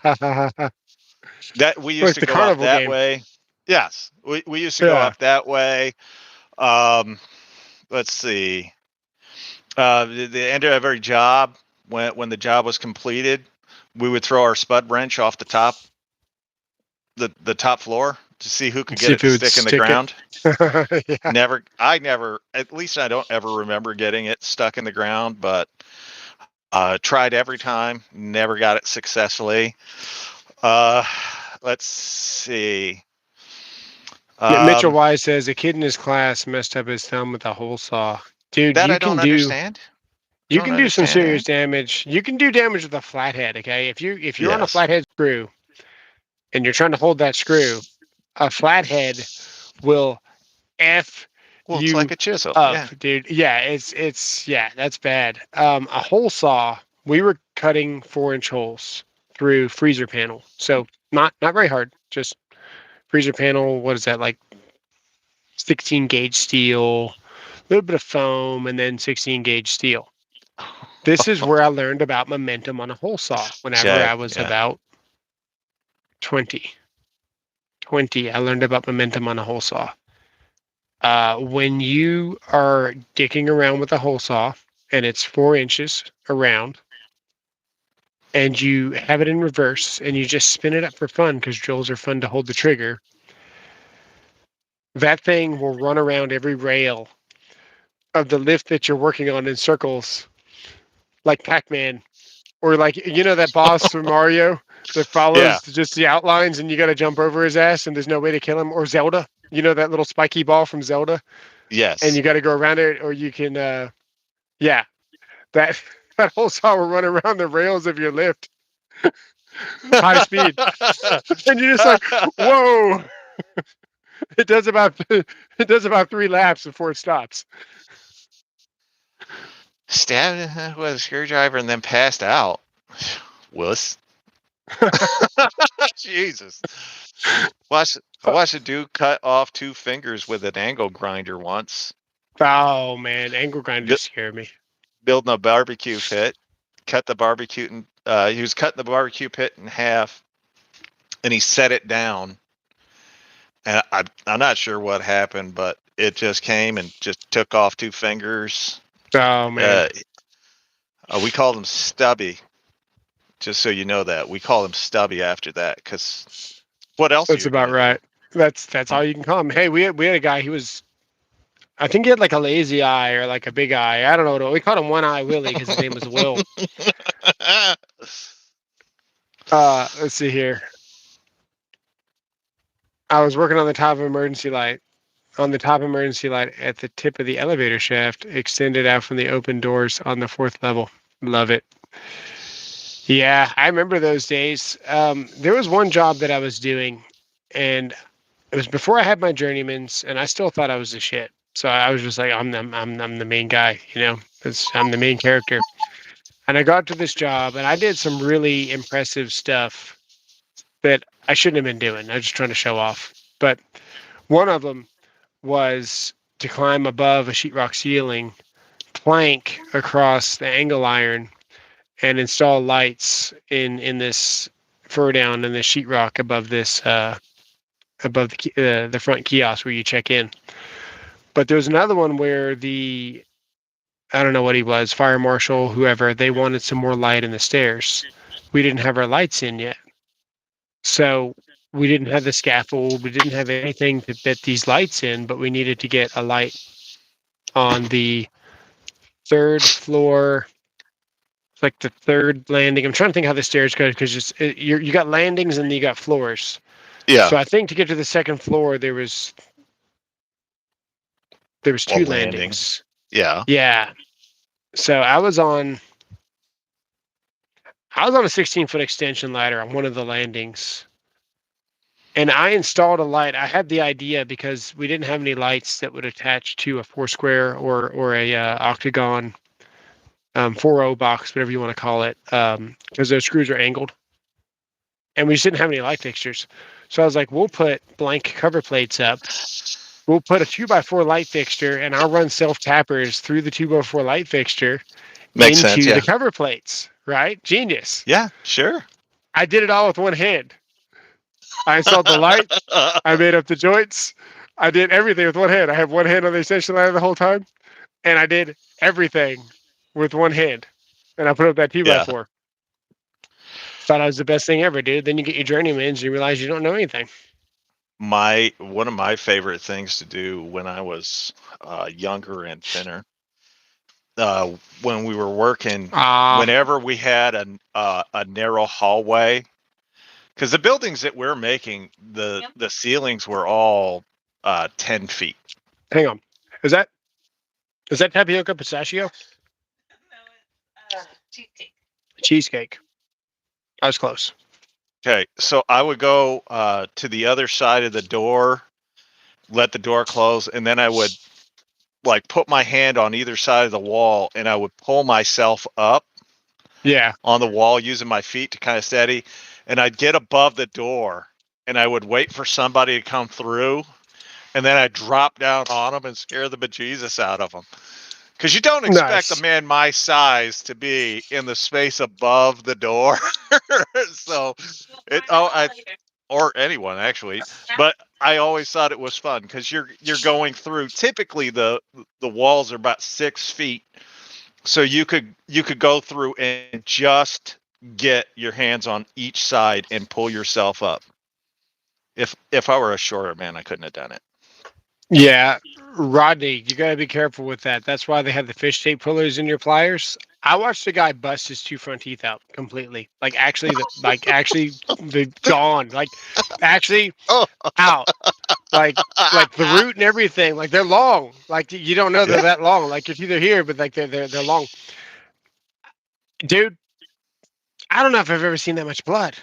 that we used Like to the go up carnival that game. way. Yes, we used to go Yeah. up that way. Let's see. The end of every job, when the job was completed, we would throw our spud wrench off the top, the top floor to see who could See get if it it to would stick in the stick it. ground. Yeah. I never, at least I don't ever remember getting it stuck in the ground, but tried every time, never got it successfully. Let's see. Mitchell Wise says a kid in his class messed up his thumb with a hole saw. Dude, That I don't understand. I you don't can do some understand serious that. damage. You can do damage with a flathead, okay? If you're on a Yes. flathead screw and you're trying to hold that screw, a flathead will F Well, it's you like a chisel. up, Yeah. dude. Yeah, it's yeah, that's bad. A hole saw, we were cutting 4-inch holes through freezer panel. So not very hard, just freezer panel, what is that, like 16 gauge steel, a little bit of foam, and then 16 gauge steel. This is where I learned about momentum on a hole saw whenever Jag. I was Yeah. about 20. I learned about momentum on a hole saw. When you are dicking around with a hole saw and it's 4 inches around and you have it in reverse and you just spin it up for fun because drills are fun to hold the trigger, that thing will run around every rail of the lift that you're working on in circles like Pac-Man, or like that boss from Mario that Yeah. follows just the outlines and you got to jump over his ass and there's no way to kill him, or Zelda, that little spiky ball from Zelda, and Yes. you got to go around it, or you can yeah, that that whole saw will run around the rails of your lift high speed, and you're just like, whoa. It does about 3 laps before it stops. Stabbed with a screwdriver and then passed out. Wuss. Jesus. I watched a dude cut off 2 fingers with an angle grinder once. Oh man, angle grinder Bu- scare me. Building a barbecue pit. Cut the barbecue he was cutting the barbecue pit in half, and he set it down. And I'm not sure what happened, but it just came and just took off 2 fingers. Oh man, We called him Stubby. Just so you know that we call him Stubby after that, because what else are that's you about gonna right. That's all you can call him. Hey, we had a guy. He was, I think he had like a lazy eye or like a big eye. I don't know. We called him One Eye Willie because his name was Will. do? Let's see here. I was working on the top of emergency light. On the top emergency light at the tip of the elevator shaft, extended out from the open doors on the 4th level. Love it. Yeah, I remember those days. There was one job that I was doing, and it was before I had my journeymans, and I still thought I was the shit. So I was just like, I'm the main guy, I'm the main character. And I got to this job, and I did some really impressive stuff that I shouldn't have been doing. I was just trying to show off. But one of them was to climb above a sheetrock ceiling, plank across the angle iron, and install lights in this fur down in the sheetrock above this above the front kiosk where you check in. But there's another one where the I don't know what he was, fire marshal, whoever, they wanted some more light in the stairs. We didn't have our lights in yet. So we didn't have the scaffold. We didn't have anything to fit these lights in, but we needed to get a light on the third floor. It's like the third landing. I'm trying to think how the stairs go because you got landings and you got floors. Yeah. So I think to get to the second floor, there was two landing. landings. Yeah. Yeah. So I was on a 16-foot extension ladder on one of the landings. And I installed a light. I had the idea because we didn't have any lights that would attach to a Foursquare or a octagon 4.0 box, whatever you want to call it, because those screws are angled. And we just didn't have any light fixtures. So I was like, we'll put blank cover plates up. We'll put a 2x4 light fixture, and I'll run self-tappers through the 2x4 light fixture Makes into sense. Yeah. the cover plates, right? Genius. Yeah. Sure. I did it all with one hand. I installed the light. I made up the joints. I did everything with one hand. I have one hand on the extension ladder the whole time, and I did everything with one hand. And I put up that 2x4. Thought I was the best thing ever, dude. Then you get your journeymans and you realize you don't know anything. One of my favorite things to do when I was younger and thinner, when we were working, whenever we had a narrow hallway, because the buildings that we're making, the ceilings were all 10 feet. Hang on, is that tapioca pistachio? No, cheesecake. Cheesecake. I was close. Okay, so I would go to the other side of the door, let the door close, and then I would like put my hand on either side of the wall, and I would pull myself up. Yeah. On the wall using my feet to kind of steady, and I'd get above the door, and I would wait for somebody to come through, and then I'd drop down on them and scare the bejesus out of them. Because you don't expect a man my size to be in the space above the door. So or anyone actually, but I always thought it was fun because you're going through. Typically, the walls are about 6 feet, so you could go through and just get your hands on each side and pull yourself up. If I were a shorter man, I couldn't have done it. Yeah, Rodney, you gotta be careful with that. That's why they have the fish tape pullers in your pliers. I watched a guy bust his 2 front teeth out completely. Like actually, the gone. Like actually out. Like the root and everything. Like they're long. Like you don't know they're that long. Like it's either here, but like they're long. Dude, I don't know if I've ever seen that much blood.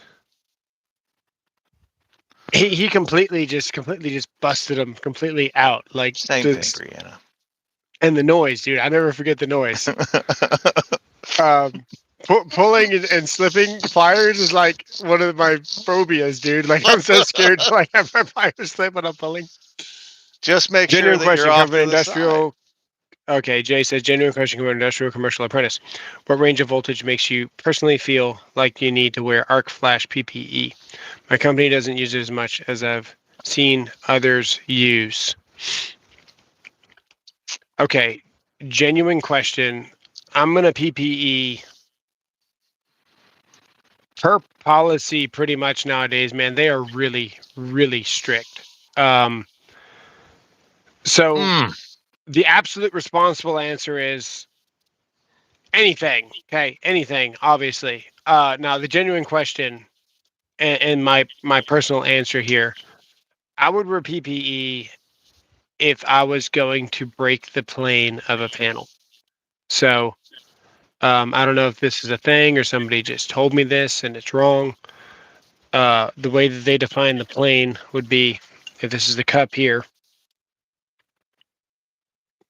He completely just busted him completely out. Like same thing, Brianna. And the noise, dude. I never forget the noise. Pulling and slipping pliers is like one of my phobias, dude. Like I'm so scared to like have my pliers slip when I'm pulling. Just make sure that you're off to the industrial. Side. Okay, Jay says genuine question from an industrial commercial apprentice. What range of voltage makes you personally feel like you need to wear arc flash PPE? My company doesn't use it as much as I've seen others use. Okay, genuine question. I'm going to PPE per policy pretty much nowadays, man. They are really, really strict. The absolute responsible answer is anything. Okay, anything, obviously. Now, the genuine question and my personal answer here, I would wear PPE if I was going to break the plane of a panel. So I don't know if this is a thing or somebody just told me this and it's wrong. The way that they define the plane would be, if this is the cup here,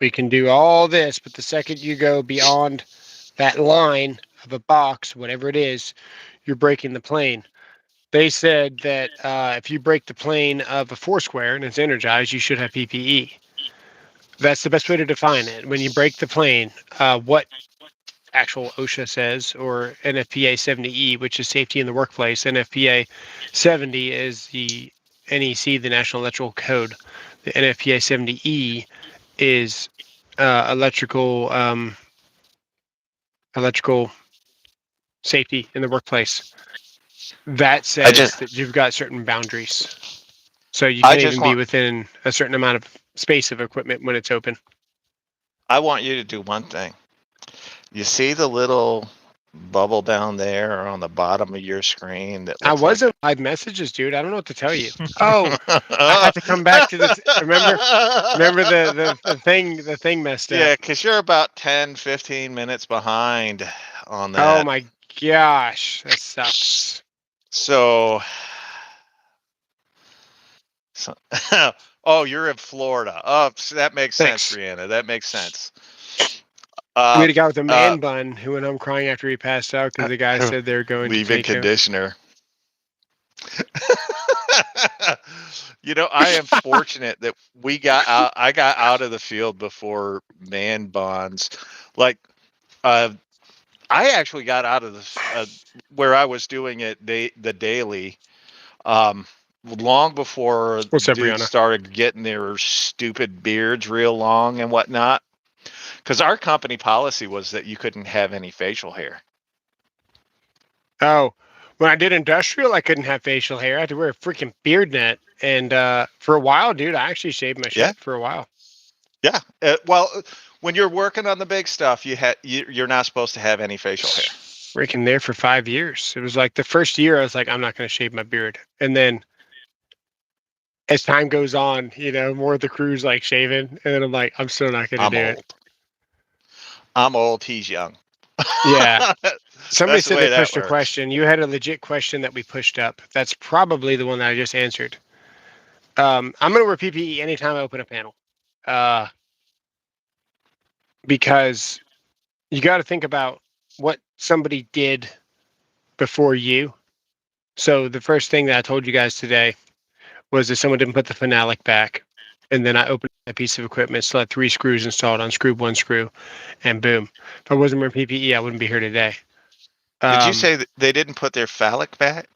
we can do all this, but the second you go beyond that line of a box, whatever it is, you're breaking the plane. They said that if you break the plane of a Foursquare and it's energized, you should have PPE. That's the best way to define it. When you break the plane, what actual OSHA says, or NFPA 70E, which is safety in the workplace. NFPA 70 is the NEC, the National Electrical Code. The NFPA 70E is electrical electrical safety in the workplace, that says just- that you've got certain boundaries. So you I can't just even be want- within a certain amount of space of equipment when it's open. I want you to do one thing. You see the little bubble down there on the bottom of your screen that I looks wasn't live messages, dude. I don't know what to tell you. Oh, I had to come back to this. Remember the thing messed Yeah, up. because you're about 10, 15 minutes behind on that. Oh my gosh, that sucks. So, oh, you're in Florida. Oh, so that makes sense, Thanks. Brianna. That makes sense. We had a Uh, guy with a man bun who went home crying after he passed out because the guy said they were going to leave-in take him. conditioner. You know, I am fortunate that we got out. I got out of the field before man bonds. Like, I actually got out of the where I was doing it the daily. Long before What's up, dudes Brianna? started getting their stupid beards real long and whatnot. Because our company policy was that you couldn't have any facial hair. Oh, when I did industrial, I couldn't have facial hair. I had to wear a freaking beard net. And for a while, dude, I actually shaved my shit Yeah. for a while. Yeah. Well, when you're working on the big stuff, you're not supposed to have any facial hair. Freaking there for 5 years. It was like the first year I was like, I'm not going to shave my beard. And then as time goes on, you know, more of the crew's like shaving. And then I'm like, I'm still not going to I'm do old. it. I'm old. He's young. Yeah. Somebody That's the said way they that pushed a works. question. You had a legit question that we pushed up. That's probably the one that I just answered. I'm going to wear PPE anytime I open a panel. Because you got to think about what somebody did before you. So the first thing that I told you guys today was that someone didn't put the phenolic back. And then I opened a piece of equipment, still had 3 screws installed, unscrewed 1 screw, and boom. If I wasn't wearing PPE, I wouldn't be here today. Did you say that they didn't put their phallic back?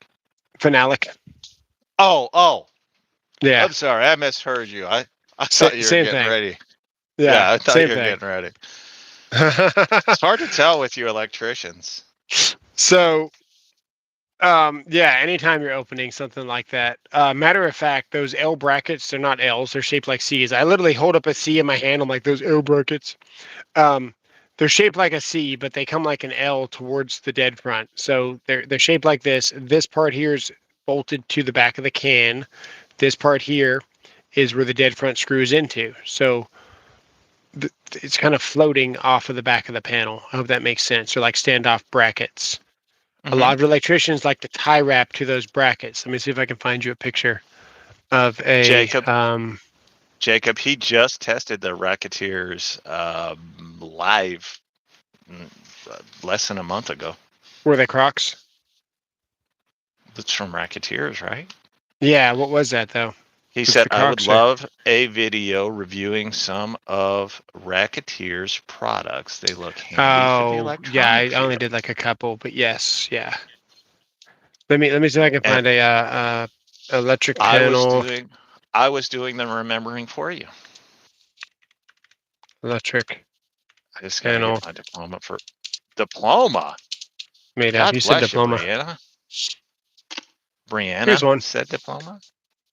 Phenolic? Oh. Yeah. I'm sorry. I misheard you. I thought you were Same getting thing. ready. Yeah, I thought same you were thing. getting ready. It's hard to tell with you electricians. So, yeah, anytime you're opening something like that. Matter of fact, those L brackets, they're not L's, they're shaped like C's. I literally hold up a C in my hand. I'm like, those L brackets. They're shaped like a C, but they come like an L towards the dead front. So they're shaped like this. This part here is bolted to the back of the can. This part here is where the dead front screws into. So it's kind of floating off of the back of the panel. I hope that makes sense. Or like standoff brackets. A lot of electricians like to tie wrap to those brackets. Let me see if I can find you a picture of a Jacob, he just tested the Racketeers live less than a month ago. were they Crocs? It's from Racketeers, right? Yeah, what was that though? He What's said, the I would Crocs love a video reviewing some of Racketeers products. They look handy for the Oh, electronic yeah, I only field." did like a couple, but yes, yeah. Let me see if I can And find a electric I panel, was doing the remembering for you. electric I just gotta panel get my diploma. made up. God You said bless diploma. you, Brianna. Brianna Here's one. said diploma.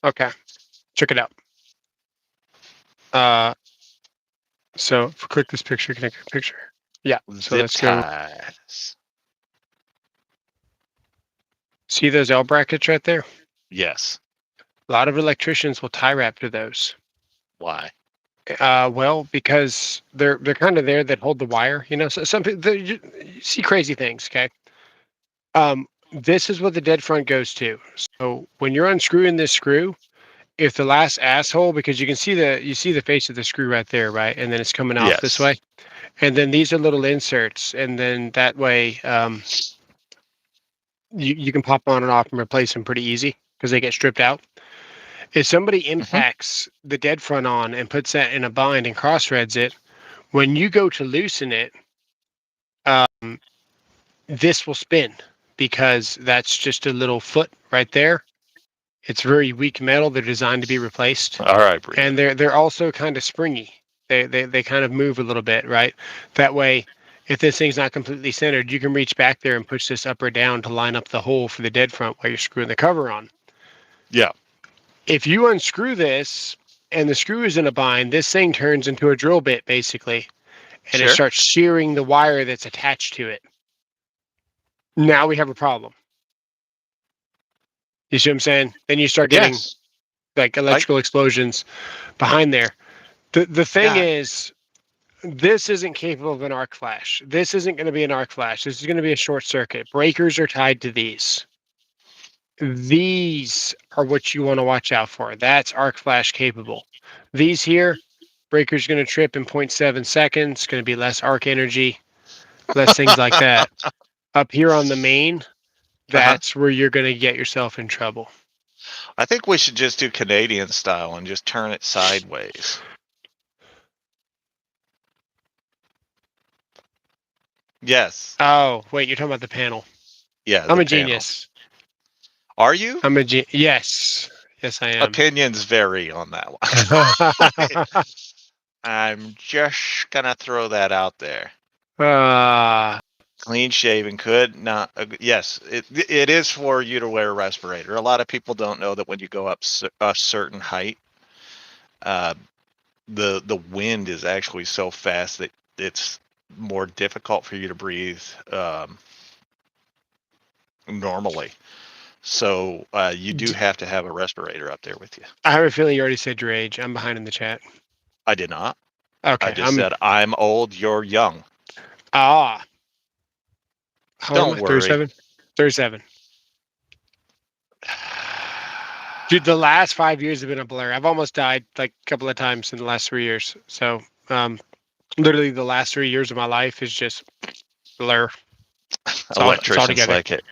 Okay, check it out. So if we click this picture, can I get a picture? Yeah. So Zip let's go. ties. See those L brackets right there? Yes. A lot of electricians will tie wrap to those. Why? Well, because they're kind of there that hold the wire. You know, so some people you see crazy things. Okay. This is what the dead front goes to. So when you're unscrewing this screw, if the last asshole, because you see the face of the screw right there, right, and then it's coming off this Yes. way, and then these are little inserts, and then that way, you can pop on and off and replace them pretty easy because they get stripped out. If somebody impacts the dead front on and puts that in a bind and cross threads it, when you go to loosen it, this will spin because that's just a little foot right there. It's very weak metal. They're designed to be replaced, All right, Brianna. and they're also kind of springy. They kind of move a little bit, right? That way, if this thing's not completely centered, you can reach back there and push this up or down to line up the hole for the dead front while you're screwing the cover on. Yeah. If you unscrew this and the screw is in a bind, this thing turns into a drill bit basically, and it Sure. starts shearing the wire that's attached to it. Now we have a problem. You see what I'm saying? Then you start getting Yes. like electrical explosions behind there. The thing Yeah. is, this isn't capable of an arc flash. This isn't going to be an arc flash. This is going to be a short circuit. Breakers are tied to these. These are what you want to watch out for. That's arc flash capable. These here, breaker's going to trip in 0.7 seconds. Going to be less arc energy, less things like that. Up here on the main, that's where you're going to get yourself in trouble. I think we should just do Canadian style and just turn it sideways. Yes. Oh, wait, you're talking about the panel. Yeah. I'm the a panel. genius. Are you? I'm a yes. Yes, I am. Opinions vary on that one. I'm just gonna throw that out there. Clean shaven could not. Yes, it is for you to wear a respirator. A lot of people don't know that when you go up a certain height, the wind is actually so fast that it's more difficult for you to breathe normally. So you do have to have a respirator up there with you. I have a feeling you already said your age. I'm behind in the chat. I did not. Okay. I just said I'm old. You're young. How Don't old am I? worry. 37? 37. Dude, the last 5 years have been a blur. I've almost died like a couple of times in the last 3 years. So, literally the last 3 years of my life is just blur. Electricians together. like it.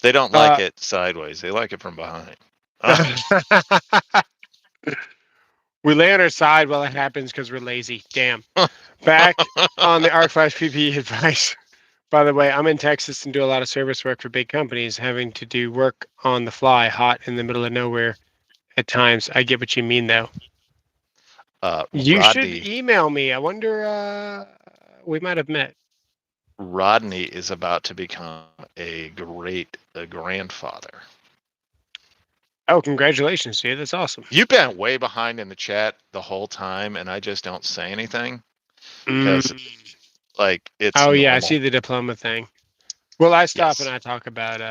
They don't like it sideways. They like it from behind. We lay on our side while it happens because we're lazy. Damn. Back on the Arc Flash PPE advice. By the way, I'm in Texas and do a lot of service work for big companies, having to do work on the fly, hot in the middle of nowhere at times. I get what you mean, though. You Rodney, should email me. I wonder, we might have met. Rodney is about to become a great grandfather. Oh, congratulations, dude. That's awesome. You've been way behind in the chat the whole time, and I just don't say anything. Because, like, it's Oh, yeah, I normal. see the diploma thing. Well, I stop Yes. and I talk about,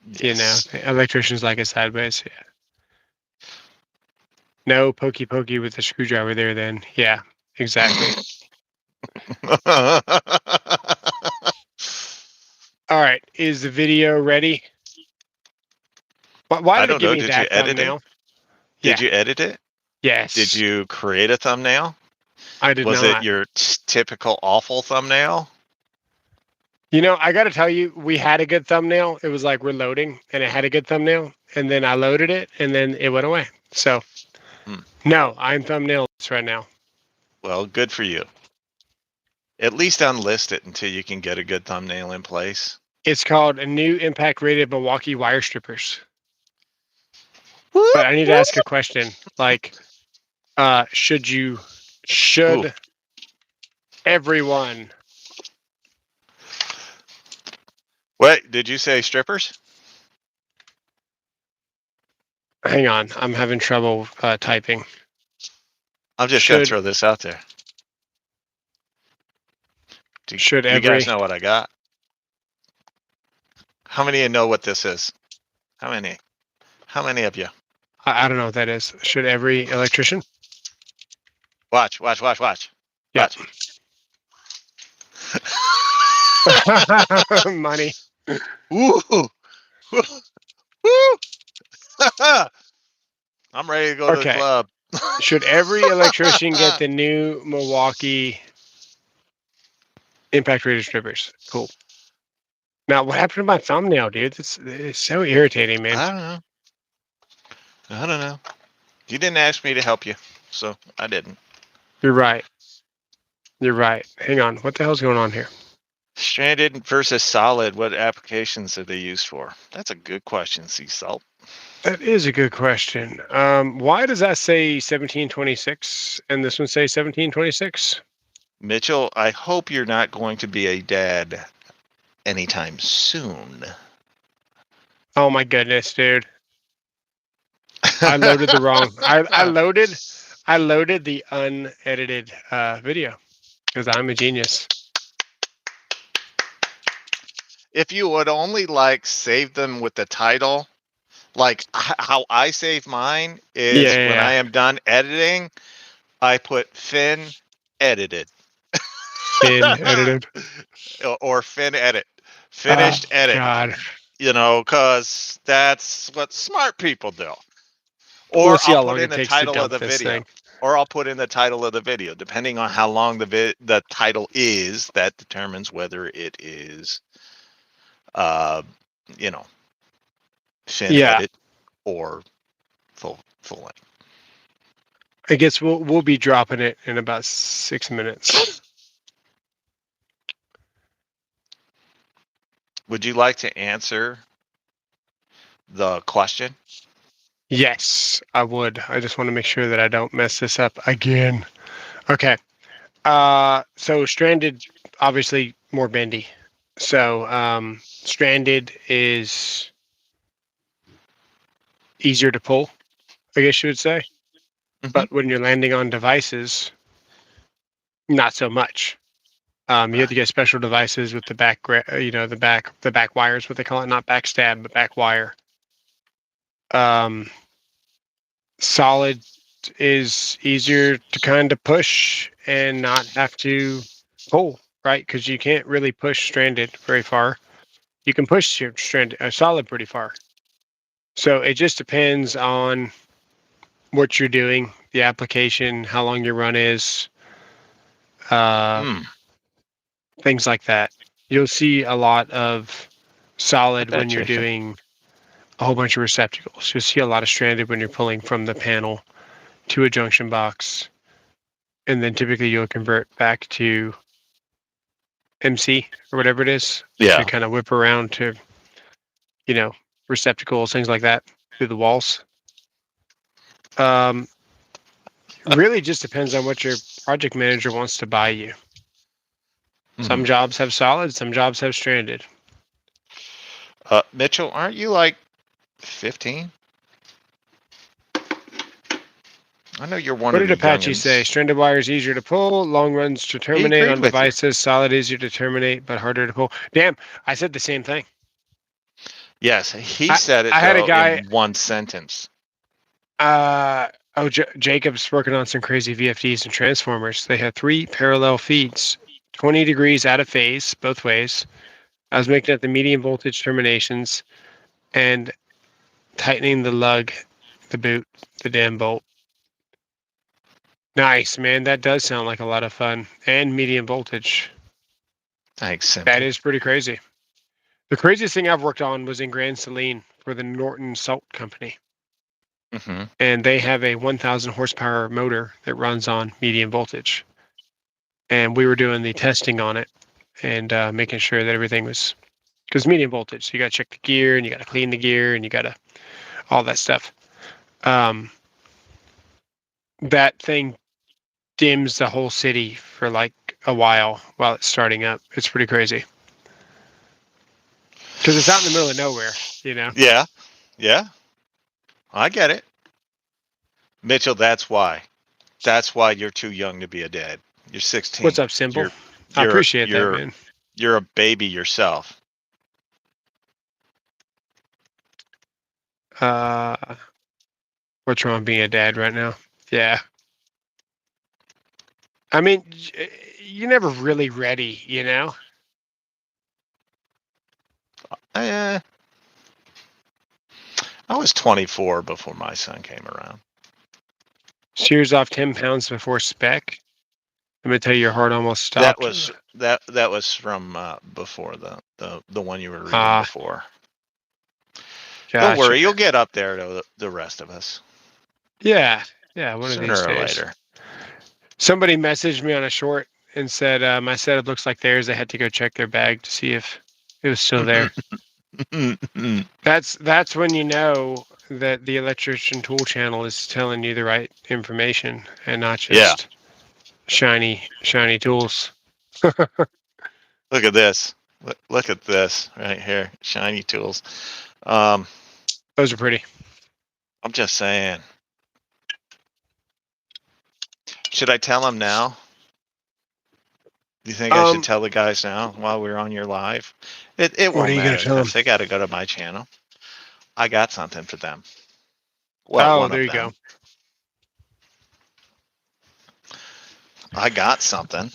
Yes. electricians like it sideways. Yeah. No pokey pokey with the screwdriver there then. Yeah, exactly. All right. Is the video ready? Why I did it don't give know. me Did that you edit thumbnail? it? Did you edit it? Yes. Did you create a thumbnail? I did Was not. it your typical awful thumbnail? You know, I got to tell you, we had a good thumbnail. It was like we're loading, and it had a good thumbnail, and then I loaded it, and then it went away. So, no, I'm thumbnailless right now. Well, good for you. At least unlist it until you can get a good thumbnail in place. It's called a new impact rated Milwaukee wire strippers. But I need to ask a question. Like, should everyone? Wait, did you say strippers? Hang on, I'm having trouble typing. I'm just going to throw this out there. You guys know what I got? How many of you know what this is? How many? How many of you? I don't know what that is. Should every electrician? Watch. Yeah. Money. Woo! I'm ready to go to the club. Should every electrician get the new Milwaukee impact rated strippers? Cool. Now, what happened to my thumbnail, dude? It's so irritating, man. I don't know. You didn't ask me to help you, so I didn't. You're right. Hang on. What the hell's going on here? Stranded versus solid, what applications are they used for? That's a good question, Sea Salt. That is a good question. Why does that say 1726 and this one say 1726? Mitchell, I hope you're not going to be a dad anytime soon. Oh my goodness, dude. I loaded the wrong. I loaded the unedited video because I'm a genius. If you would only like save them with the title, like how I save mine is when I am done editing, I put Finn edited Finn edited. or Finn edit, finished edit. God. You know, because that's what smart people do. Or We'll see how I'll long put it in the takes to title of dump the this video. thing. Or I'll put in the title of the video, depending on how long the title is. That determines whether it is, you know, Finn Yeah. edit or full length. I guess we'll be dropping it in about 6 minutes. Would you like to answer the question? Yes, I would. I just want to make sure that I don't mess this up again. Okay. So Stranded, obviously more bendy. So Stranded is easier to pull, I guess you would say. Mhm. But when you're landing on devices, not so much. You have to get special devices with the back, the back wires, what they call it, not backstab, but back wire. Solid is easier to kind of push and not have to pull, right? Because you can't really push Stranded very far. You can push your Solid pretty far. So it just depends on what you're doing, the application, how long your run is, things like that. You'll see a lot of Solid when you're doing a whole bunch of receptacles. You'll see a lot of Stranded when you're pulling from the panel to a junction box. And then typically you'll convert back to MC or whatever it is to kind of whip around to, receptacles, things like that through the walls. Really just depends on what your project manager wants to buy you. Some jobs have Solid, some jobs have Stranded. Mitchell, aren't you like 15? I know you're one What of did the Apache youngins. say? Stranded wire is easier to pull, long runs to terminate agreed on with you. devices. Solid easier to terminate, but harder to pull. Damn, I said the same thing. Yes, he said it I had a though guy- in one sentence. Jacob's working on some crazy VFDs and transformers. They had 3 parallel feeds, 20 degrees out of phase, both ways. I was making up the medium voltage terminations and tightening the lug, the boot, the damn bolt. Nice, man. That does sound like a lot of fun. And medium voltage. Thanks, Simpy. That is pretty crazy. The craziest thing I've worked on was in Grand Saline for the Norton Salt Company. Mm-hmm. And they have a 1,000 horsepower motor that runs on medium voltage. And we were doing the testing on it and making sure that everything was, because medium voltage, so you got to check the gear and you got to clean the gear and you got to, all that stuff. That thing dims the whole city for like a while it's starting up. It's pretty crazy. Because it's out in the middle of nowhere, Yeah. I get it. Mitchell, that's why. That's why you're too young to be a dad. You're 16. What's up, Simple? I appreciate that, man. You're a baby yourself. What's wrong being a dad right now? Yeah. I mean, you're never really ready, I was 24 before my son came around. Shears off 10 pounds before spec. I'm gonna tell you, your heart almost stopped. That was from before the one you were reading before. Gotcha. Don't worry, you'll get up there to the rest of us. Yeah, one sooner of these or days. later. Somebody messaged me on a short and said my setup looks like theirs. I had to go check their bag to see if it was still there. That's when you know that the electrician tool channel is telling you the right information and not just shiny tools. Look at this. Look at this right here. Shiny tools. I'm Those are pretty. just saying. Should I tell them now? Do you think I should tell the guys now while we're on your live? It What won't are you gonna matter tell because them? they got to go to my channel. I got something for them. Well, Oh, one there of you them. go. I got something.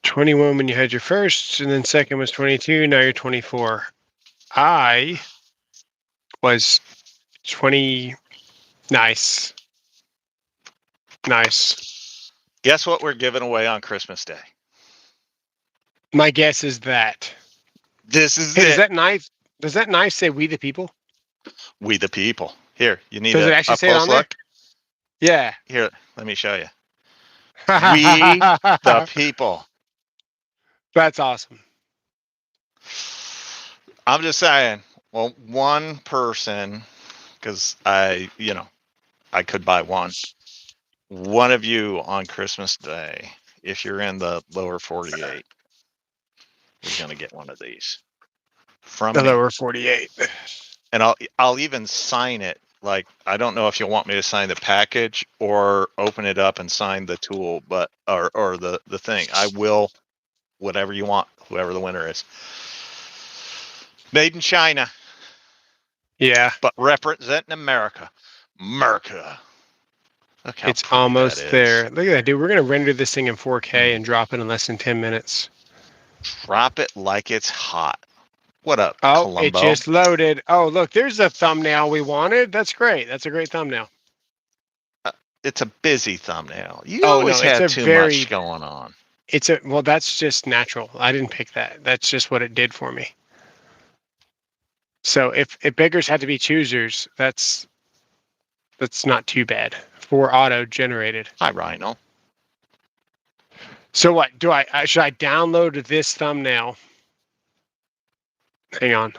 21 when you had your first, and then second was 22. Now you're 24. I was 20. Nice. Nice. Guess what we're giving away on Christmas Day? My guess is that. This is Hey, it. does that knife say "We the People"? We the people. Here, you need Does it a actually up say it close on there? look. Yeah. Here, let me show you. We the people. That's awesome. I'm just saying. Well, one person, because I could buy one. One of you on Christmas Day, if you're in the lower 48, is going to get one of these from The me. lower 48. And I'll even sign it. Like, I don't know if you'll want me to sign the package or open it up and sign the tool, but or the thing. I will, whatever you want, whoever the winner is. Made in China, Yeah. but representing America. America. Look how It's pretty almost that is. there. Look at that, dude. We're going to render this thing in 4K and drop it in less than 10 minutes. Drop it like it's hot. What up, Oh, Columbo? it just loaded. Oh, look, there's a thumbnail we wanted. That's great. That's a great thumbnail. It's a busy thumbnail. You Oh, always no, it's have a too very- much going on. Well, that's just natural. I didn't pick that. That's just what it did for me. So if beggars had to be choosers, that's not too bad for auto generated. Hi, Rhino. So what should I download this thumbnail? Hang on.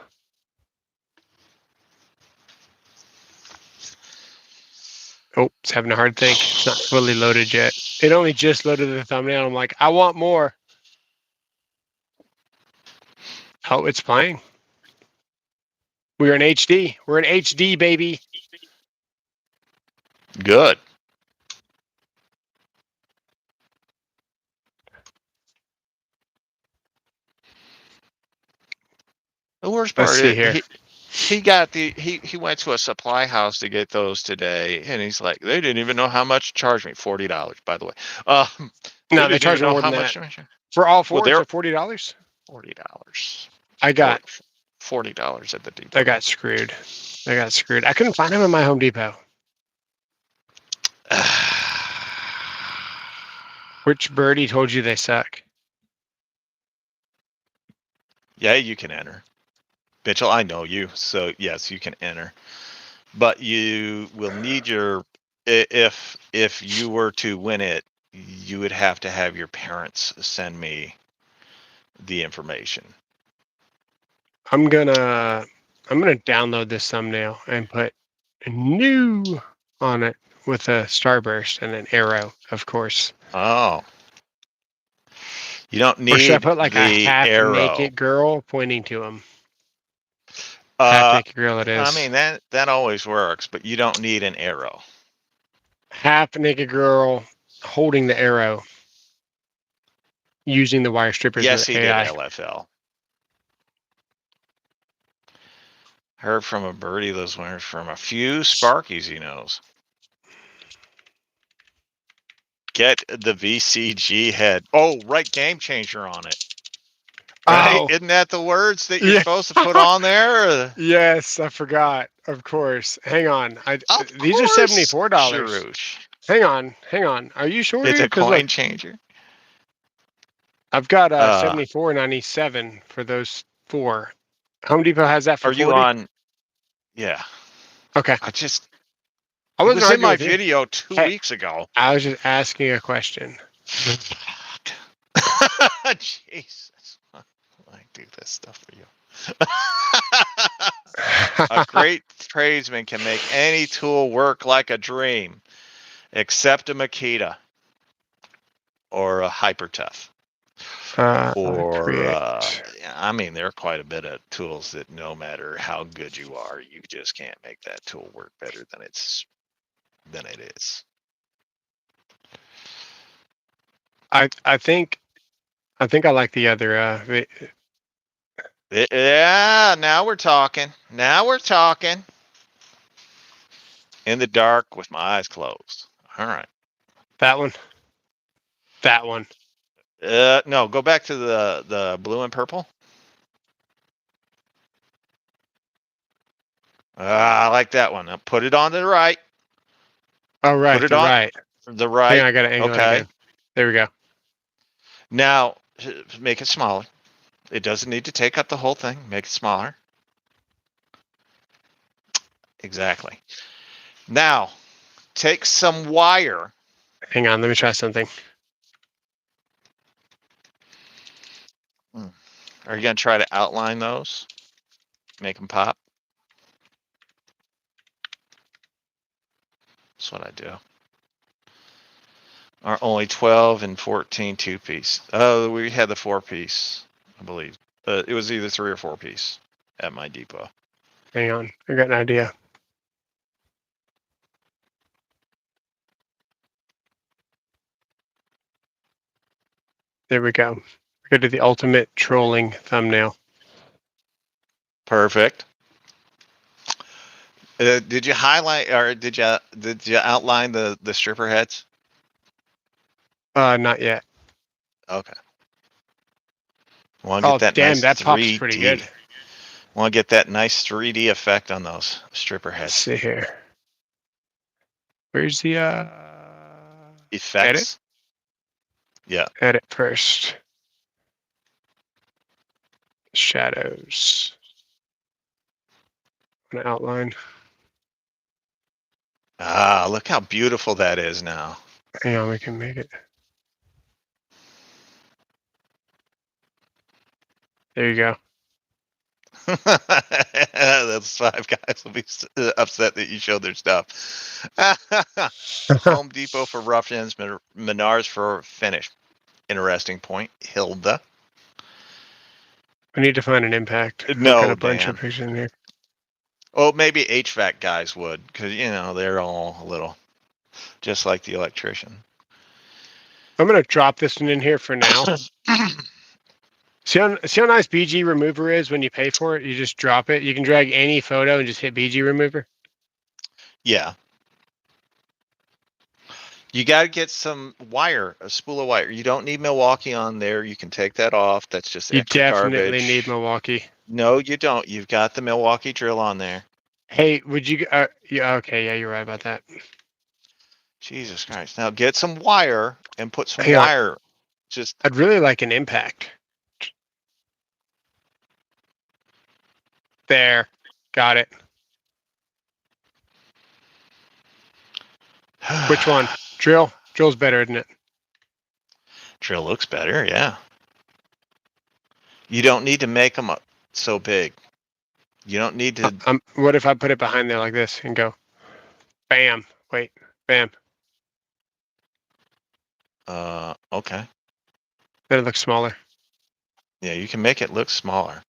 Oh, it's having a hard think. It's not fully loaded yet. It only just loaded the thumbnail. I'm like, I want more. Oh, it's playing. We're in HD. We're in HD, baby. Good. The worst part Let's see is here. he went to a supply house to get those today, and he's like, they didn't even know how much to charge me. $40, by the way. No, they didn't charge even me know more how than much that. to charge. For all four, Well, it's $40. $40. I got $40 at the Depot. I got screwed. I couldn't find them in my Home Depot. Which birdie told you they suck? Yeah, you can enter. Mitchell, I know you, so yes, you can enter. But you will need your if you were to win it, you would have to have your parents send me the information. I'm gonna download this thumbnail and put new on it with a starburst and an arrow, of course. Oh. You don't need Or should I put like a the half arrow. naked girl pointing to him? Half naked girl it is. I mean that always works, but you don't need an arrow. Half naked girl holding the arrow using the wire strippers. Yes, he AI. did LFL. Heard from a birdie those winners from a few Sparkies he knows. Get the VCG head. Oh, right, Game Changer on it. Right? Oh. Isn't that the words that you're Yeah. supposed to put on there? Yes, I forgot. Of course. Hang on. These are course, $74. Sharouche. Hang on. Are you sure? It's a dude? 'Cause coin look, changer. I've got $74.97 for those four. Home Depot has that for Are you 40? on? Yeah. Okay. I I was wasn't in arguing my with you. video 2 Hey. weeks ago. I was just asking a question. Jesus. I do this stuff for you. A great tradesman can make any tool work like a dream, except a Makita. or a hyper tough. Create. I mean, there are quite a bit of tools that no matter how good you are, you just can't make that tool work better than it is. I think I like the other. Yeah, now we're talking. Now we're talking. In the dark with my eyes closed. All right. That one. That one. No, go back to the blue and purple. I like that one. Now put it on to the right. Oh right, Put it the on right. the Hang right. on, I gotta angle it Okay. again. There we go. Now make it smaller. It doesn't need to take up the whole thing. Make it smaller. Exactly. Now take some wire. Hang on, let me try something. Are you gonna try to outline those? Make them pop. That's what I do. Are only 12 and 14 2-piece. Oh, we had the 4-piece, I believe. It was either 3 or 4-piece at my depot. Hang on, I got an idea. There we go. We go to the ultimate trolling thumbnail. Perfect. Did you highlight or did you outline the stripper heads? Not yet. Okay. Want to Oh get that damn, nice that 3D. pops pretty good. Want to get that nice 3D effect on those stripper Let's heads. see here. Where's the Effects. Yeah. edit first? Shadows. An outline. Ah, look how beautiful that is now. Hang on, we can make it. There you go. Those 5 guys will be upset that you showed their stuff. Home Depot for rough ends, Menards for finish. Interesting point. Hilda. I need to find an impact. No, I've got a bunch Dan. of pictures in here. Oh, maybe HVAC guys would, because they're all a little just like the electrician. I'm gonna drop this one in here for now. See how nice BG remover is when you pay for it? You just drop it. You can drag any photo and just hit BG remover. Yeah. You got to get some wire, a spool of wire. You don't need Milwaukee on there. You can take that off. That's just You extra definitely garbage. need Milwaukee. No, you don't. You've got the Milwaukee drill on there. Hey, would you? Yeah, okay, yeah, you're right about that. Jesus Christ. Now get some wire and put some Hang on. wire. Just I'd really like an impact. There, got it. Which one? Drill. Drill's better, isn't it? Drill looks better, yeah. You don't need to make them up so big. You don't need to. What if I put it behind there like this and go, bam? Wait, bam. Okay. Then it looks smaller. Yeah, you can make it look smaller.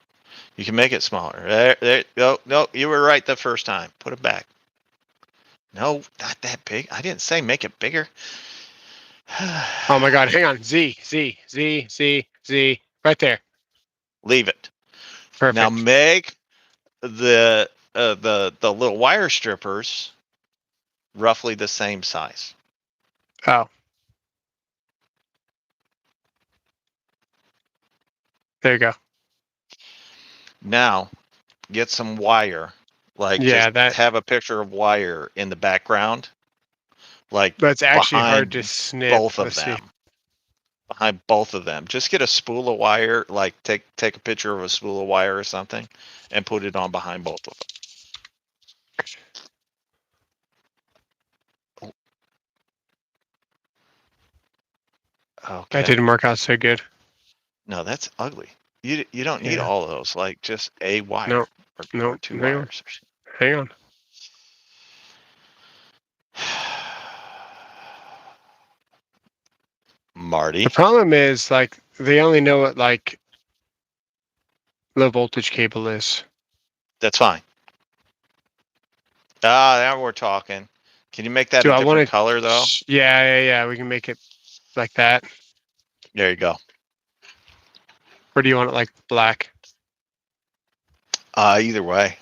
You can make it smaller. There. No, you were right the first time. Put it back. No, not that big. I didn't say make it bigger. Oh my God! Hang on. Z. Right there. Leave it. Perfect. Now make the little wire strippers roughly the same size. Oh. There you go. Now get some wire. Like Yeah, just have a picture of wire in the background. Like that's actually behind hard to snip. both of Let's them. see. Behind both of them. Just get a spool of wire, like take a picture of a spool of wire or something and put it on behind both of them. Okay. That didn't work out so good. No, that's ugly. You don't need all of those. Like just a wire No, or 2 wires. Hang on. Marty. The problem is, like, they only know what, like, low voltage cable is. That's fine. Now we're talking. Can you make that Do a I different want color though? Yeah. We can make it like that. There you go. Or do you want it like black? Either way.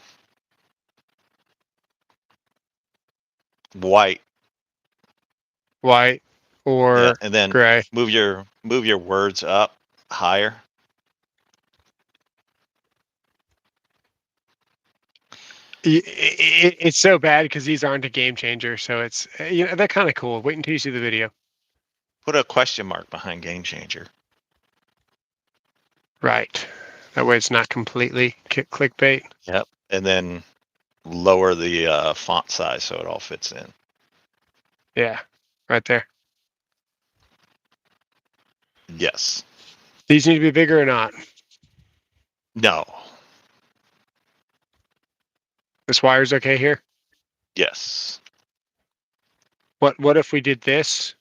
White. White or Yeah, and then gray? move your words up higher. It's so bad because these aren't a game changer. So it's they're kind of cool. Wait until you see the video. Put a question mark behind game changer. Right. That way it's not completely clickbait. Yep. And then lower the font size so it all fits in. Yeah. Right there. Yes. These need to be bigger or not? No. This wire's okay here? Yes. What if we did this?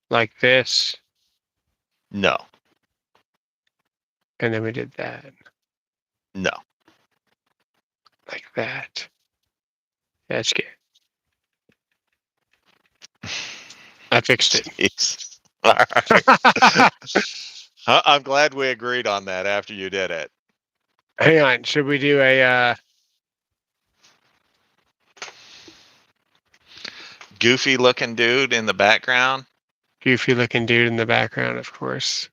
Like this, No. and then we did that. No. Like that. That's good. I fixed it. Jeez. All right. I'm glad we agreed on that after you did it. Hang on. Should we do a Goofy looking dude in the background. goofy looking dude in the background, of course?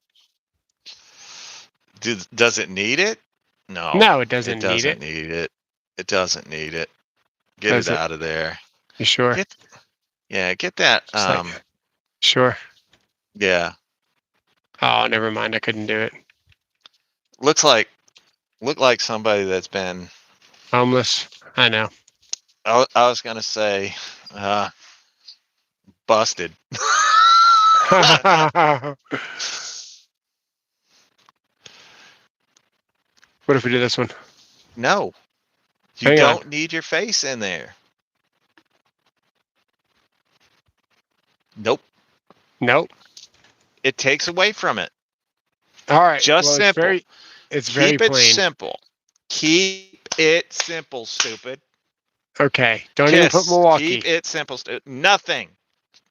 Does it need it? No. No, it doesn't, It doesn't need it. need it. It doesn't need it. Get Does it it? out of there. You sure? Get that. Just like- Sure. Yeah. Oh, never mind. I couldn't do it. Look like somebody that's been. Homeless. I know. I was gonna say, busted. What if we do this one? No, you Hang on. don't need your face in there. Nope. Nope. It takes away from it. All right. Just well, simple. It's very Keep it plain. simple. Keep it simple, stupid. Okay. Don't even put Kiss. Milwaukee Keep it simple. Nothing.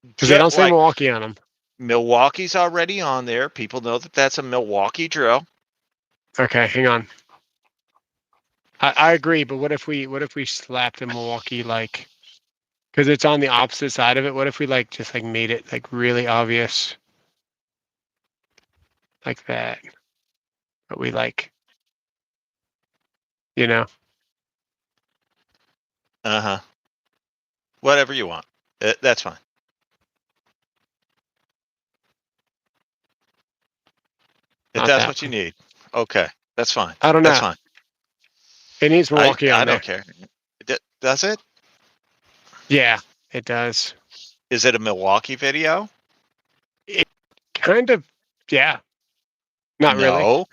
because they Get don't say like- Milwaukee on them. Milwaukee's already on there. People know that that's a Milwaukee drill. Okay. Hang on. I agree, but what if we slapped the Milwaukee like? Because it's on the opposite side of it. What if we like just like made it like really obvious, like that? But we like, Uh-huh. Whatever you want. That's fine. If Not that's that what you need. Okay. That's fine. I don't know. That's fine. It needs Milwaukee I on there. don't care. Does it? Yeah, it does. Is it a Milwaukee video? Kind of. Yeah. Not really. No.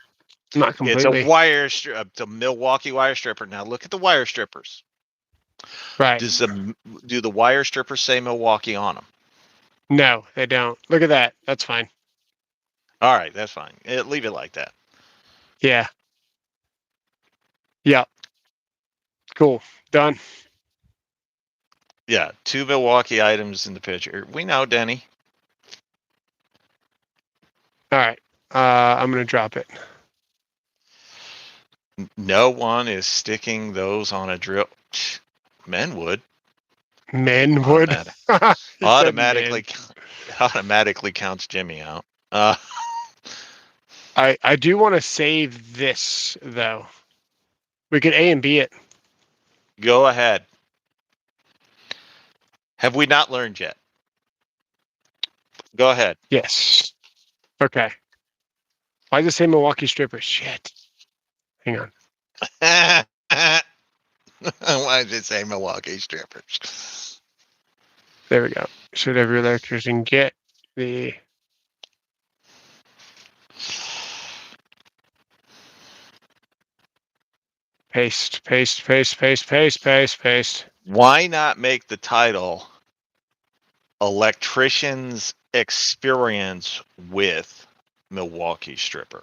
Not It's completely. a wire strip. It's a Milwaukee wire stripper. Now look at the wire strippers. Right. Do the wire strippers say Milwaukee on them? No, they don't. Look at that. That's fine. All right, that's fine. Leave it like that. Yeah. Yep. Cool. Done. Yeah, 2 Milwaukee items in the picture. We know, Denny. All right. I'm gonna drop it. No one is sticking those on a drill. Men would. Men would. Automatic- He said automatically automatically counts Jimmy out. I do want to save this though. We could A and B it. Go ahead. Have we not learned yet? Go ahead. Yes. Okay. Why does it say Milwaukee stripper? Shit. Hang on. Why did it say Milwaukee strippers? There we go. Should every electrician get the paste. Why not make the title Electricians experience with Milwaukee stripper?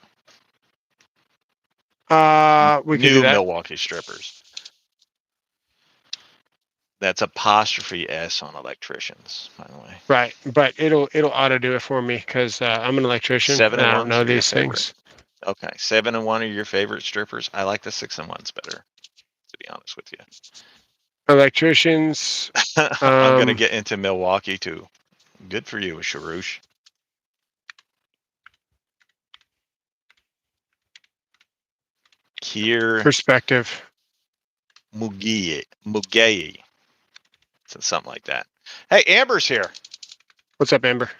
We could do New that. Milwaukee strippers. That's apostrophe S on electricians, by the way. Right, but it'll auto do it for me because I'm an electrician. 7 And and I don't 1s know are your these favorite. things. Okay, 7 and 1 are your favorite strippers. I like the 6 and 1s better, to be honest with you. Electricians. I'm gonna get into Milwaukee too. Good for you, Sharouche. Kier Perspective. Mugaye. Something like that. Hey, Amber's here. What's up, Amber?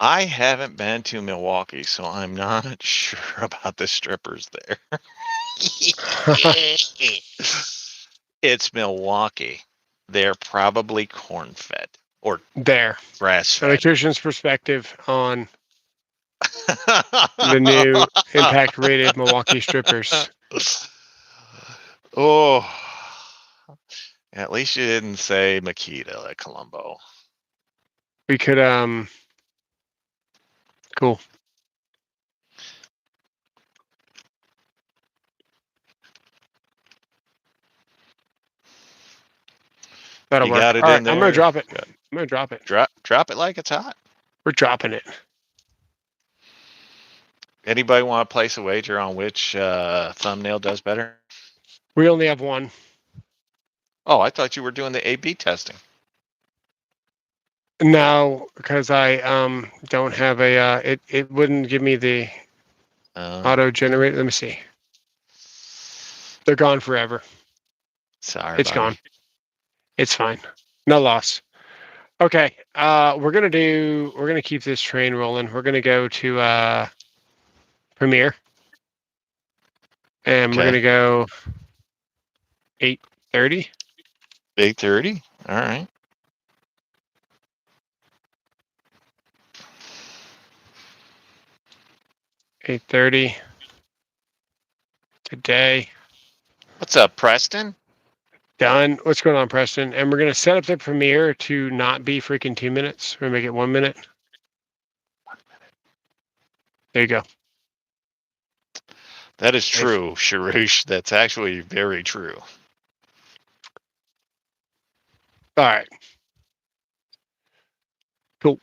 I haven't been to Milwaukee, so I'm not sure about the strippers there. It's Milwaukee. They're probably corn-fed or There. grass-fed. Electrician's perspective on the new impact rated Milwaukee strippers. Oh, at least you didn't say Makita like Columbo. We could cool. That'll You work. got it All right, in I'm gonna there? drop it. Good. I'm gonna drop it. Drop it like it's hot. We're dropping it. Anybody want to place a wager on which thumbnail does better? We only have one. Oh, I thought you were doing the A/B testing. No, because I don't have a it wouldn't give me the auto generate. Let me see. They're gone forever. Sorry, It's buddy. gone. It's fine. No loss. Okay. We're gonna keep this train rolling. We're gonna go to Premiere. And we're Okay. gonna go 8:30. 8:30. All right. Today. What's up, Preston? Done. What's going on, Preston? And we're gonna set up the Premiere to not be freaking 2 minutes. We're gonna make it 1 minute. There you go. That is true, Sharouche. That's actually very true. All right. Cool.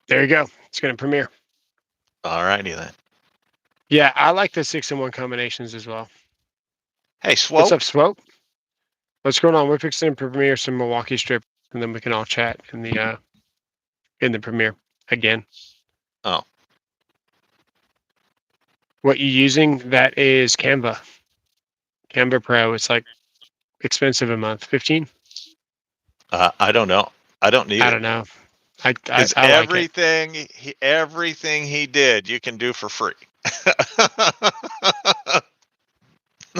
There you go. It's gonna premiere. All righty then. Yeah, I like the 6-in-1 combinations as well. Hey, What's Swope. up, Swope? What's going on? We're fixing to premiere some Milwaukee strip, and then we can all chat in the premiere again. Oh. What you using? That is Canva. Canva Pro. It's like expensive a month. 15? I don't know. I don't need I it. don't know. I Because like it. everything he did, you can do for free.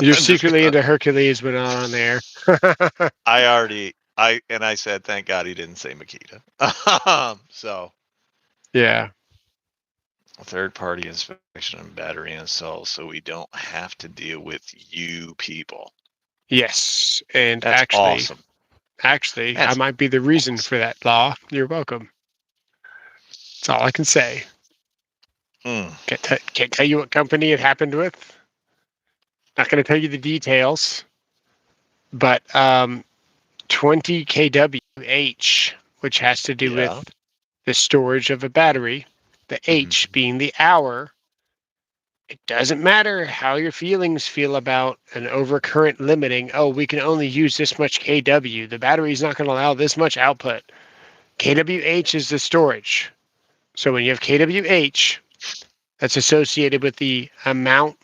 You're secretly into Hercules, but not on there. I said, thank God he didn't say Makita. So Yeah. third-party inspection and battery install, so we don't have to deal with you people. Yes. And That's awesome. Actually, That's I might be the reason for that law. You're welcome. That's all I can say. Can't tell you what company it happened with. Not going to tell you the details. But 20 kWh, which has to do Yeah. with the storage of a battery, the H being the hour. It doesn't matter how your feelings feel about an overcurrent limiting. Oh, we can only use this much kW. The battery is not going to allow this much output. kWh is the storage. So when you have kWh, that's associated with the amount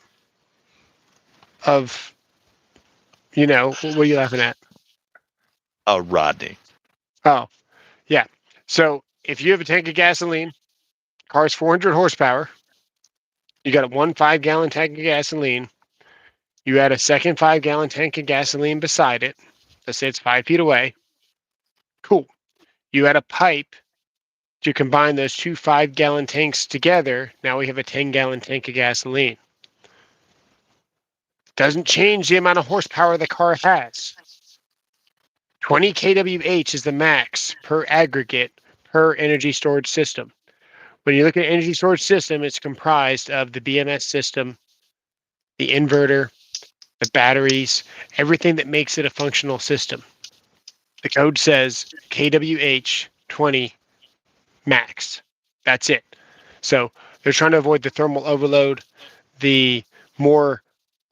of, what are you laughing at? Rodney. Oh, yeah. So if you have a tank of gasoline, car's 400 horsepower, you got a 1 5-gallon tank of gasoline, you add a second 5-gallon tank of gasoline beside it. Let's say it's 5 feet away. Cool. You add a pipe to combine those 2 5-gallon tanks together. Now we have a 10-gallon tank of gasoline. Doesn't change the amount of horsepower the car has. 20 kWh is the max per aggregate per energy storage system. When you look at energy storage system, it's comprised of the BMS system, the inverter, the batteries, everything that makes it a functional system. The code says kWh 20 max. That's it. So they're trying to avoid the thermal overload, the more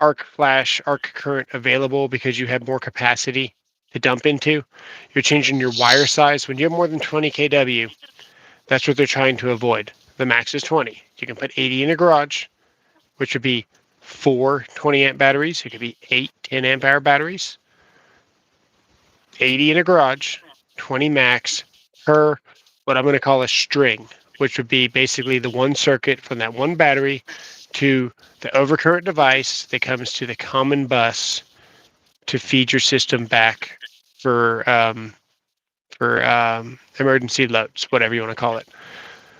arc flash, arc current available because you have more capacity to dump into. You're changing your wire size. When you have more than 20 kW, that's what they're trying to avoid. The max is 20. You can put 80 in a garage, which would be 4 20 amp batteries. It could be 8 10 amp hour batteries. 80 in a garage, 20 max per what I'm going to call a string, which would be basically the one circuit from that one battery to the overcurrent device that comes to the common bus to feed your system back for emergency loads, whatever you want to call it.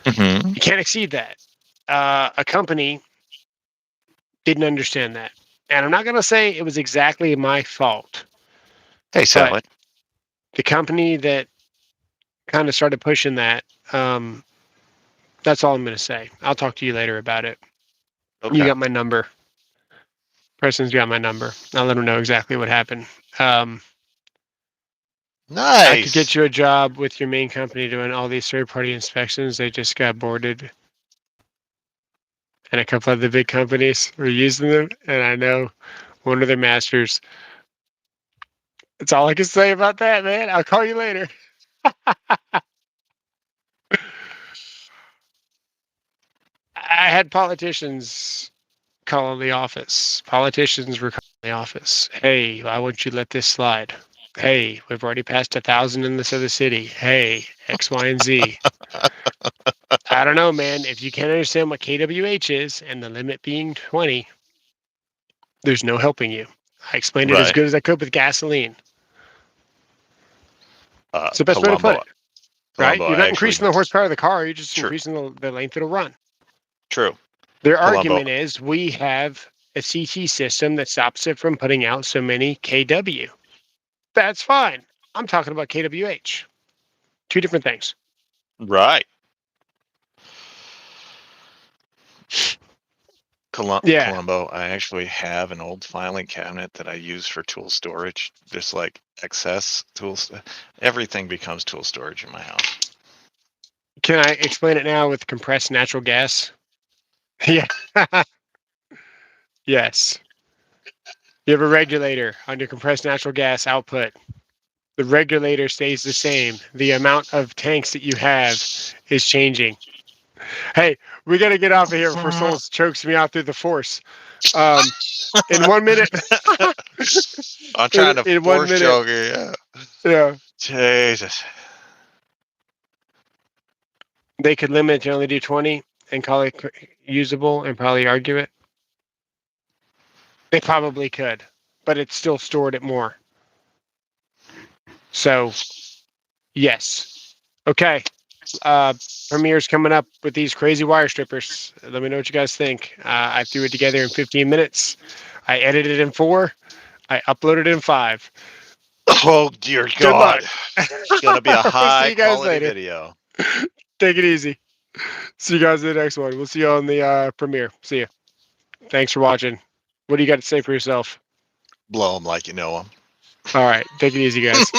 Mm-hmm. You can't exceed that. A company didn't understand that. And I'm not going to say it was exactly my fault. Hey, Salad. The company that kind of started pushing that, that's all I'm going to say. I'll talk to you later about it. Okay. You got my number. Person's got my number. I'll let him know exactly what happened. Nice. I could get you a job with your main company doing all these third-party inspections. They just got boarded. And a couple of the big companies were using them. And I know one of their masters. That's all I can say about that, man. I'll call you later. I had politicians calling the office. Politicians were calling the office. Hey, why won't you let this slide? Hey, we've already passed 1,000 in this other city. Hey, X, Y, and Z. I don't know, man. If you can't understand what KWH is and the limit being 20, there's no helping you. I explained it as Right. good as I could with gasoline. It's the best way to put it. Right? Columbo You're not actually- increasing the horsepower of the car. You're just True. increasing the length it'll run. True. Their Columbo. argument is we have a CT system that stops it from putting out so many kW. That's fine. I'm talking about kWh. Two different things. Right. Yeah. Columbo, I actually have an old filing cabinet that I use for tool storage. Just like excess tools. Everything becomes tool storage in my house. Can I explain it now with compressed natural gas? Yeah. Yes. You have a regulator on your compressed natural gas output. The regulator stays the same. The amount of tanks that you have is changing. Hey, we got to get off of here before someone chokes me out through the force. In 1 minute. I'm trying to in 1 force minute. choke you. Yeah. Yeah. Jesus. They could limit to only do 20 and call it usable and probably argue it. They probably could, but it's still stored at more. So, yes. Okay. Premiere's coming up with these crazy wire strippers. Let me know what you guys think. I threw it together in 15 minutes. I edited it in 4. I uploaded it in 5. Oh dear Good God. luck. It's gonna be a We'll see high you guys quality later. video. Take it easy. See you guys in the next one. We'll see you on the premiere. See you. Thanks for watching. What do you got to say for yourself? Blow them like you know them. All right. Take it easy, guys.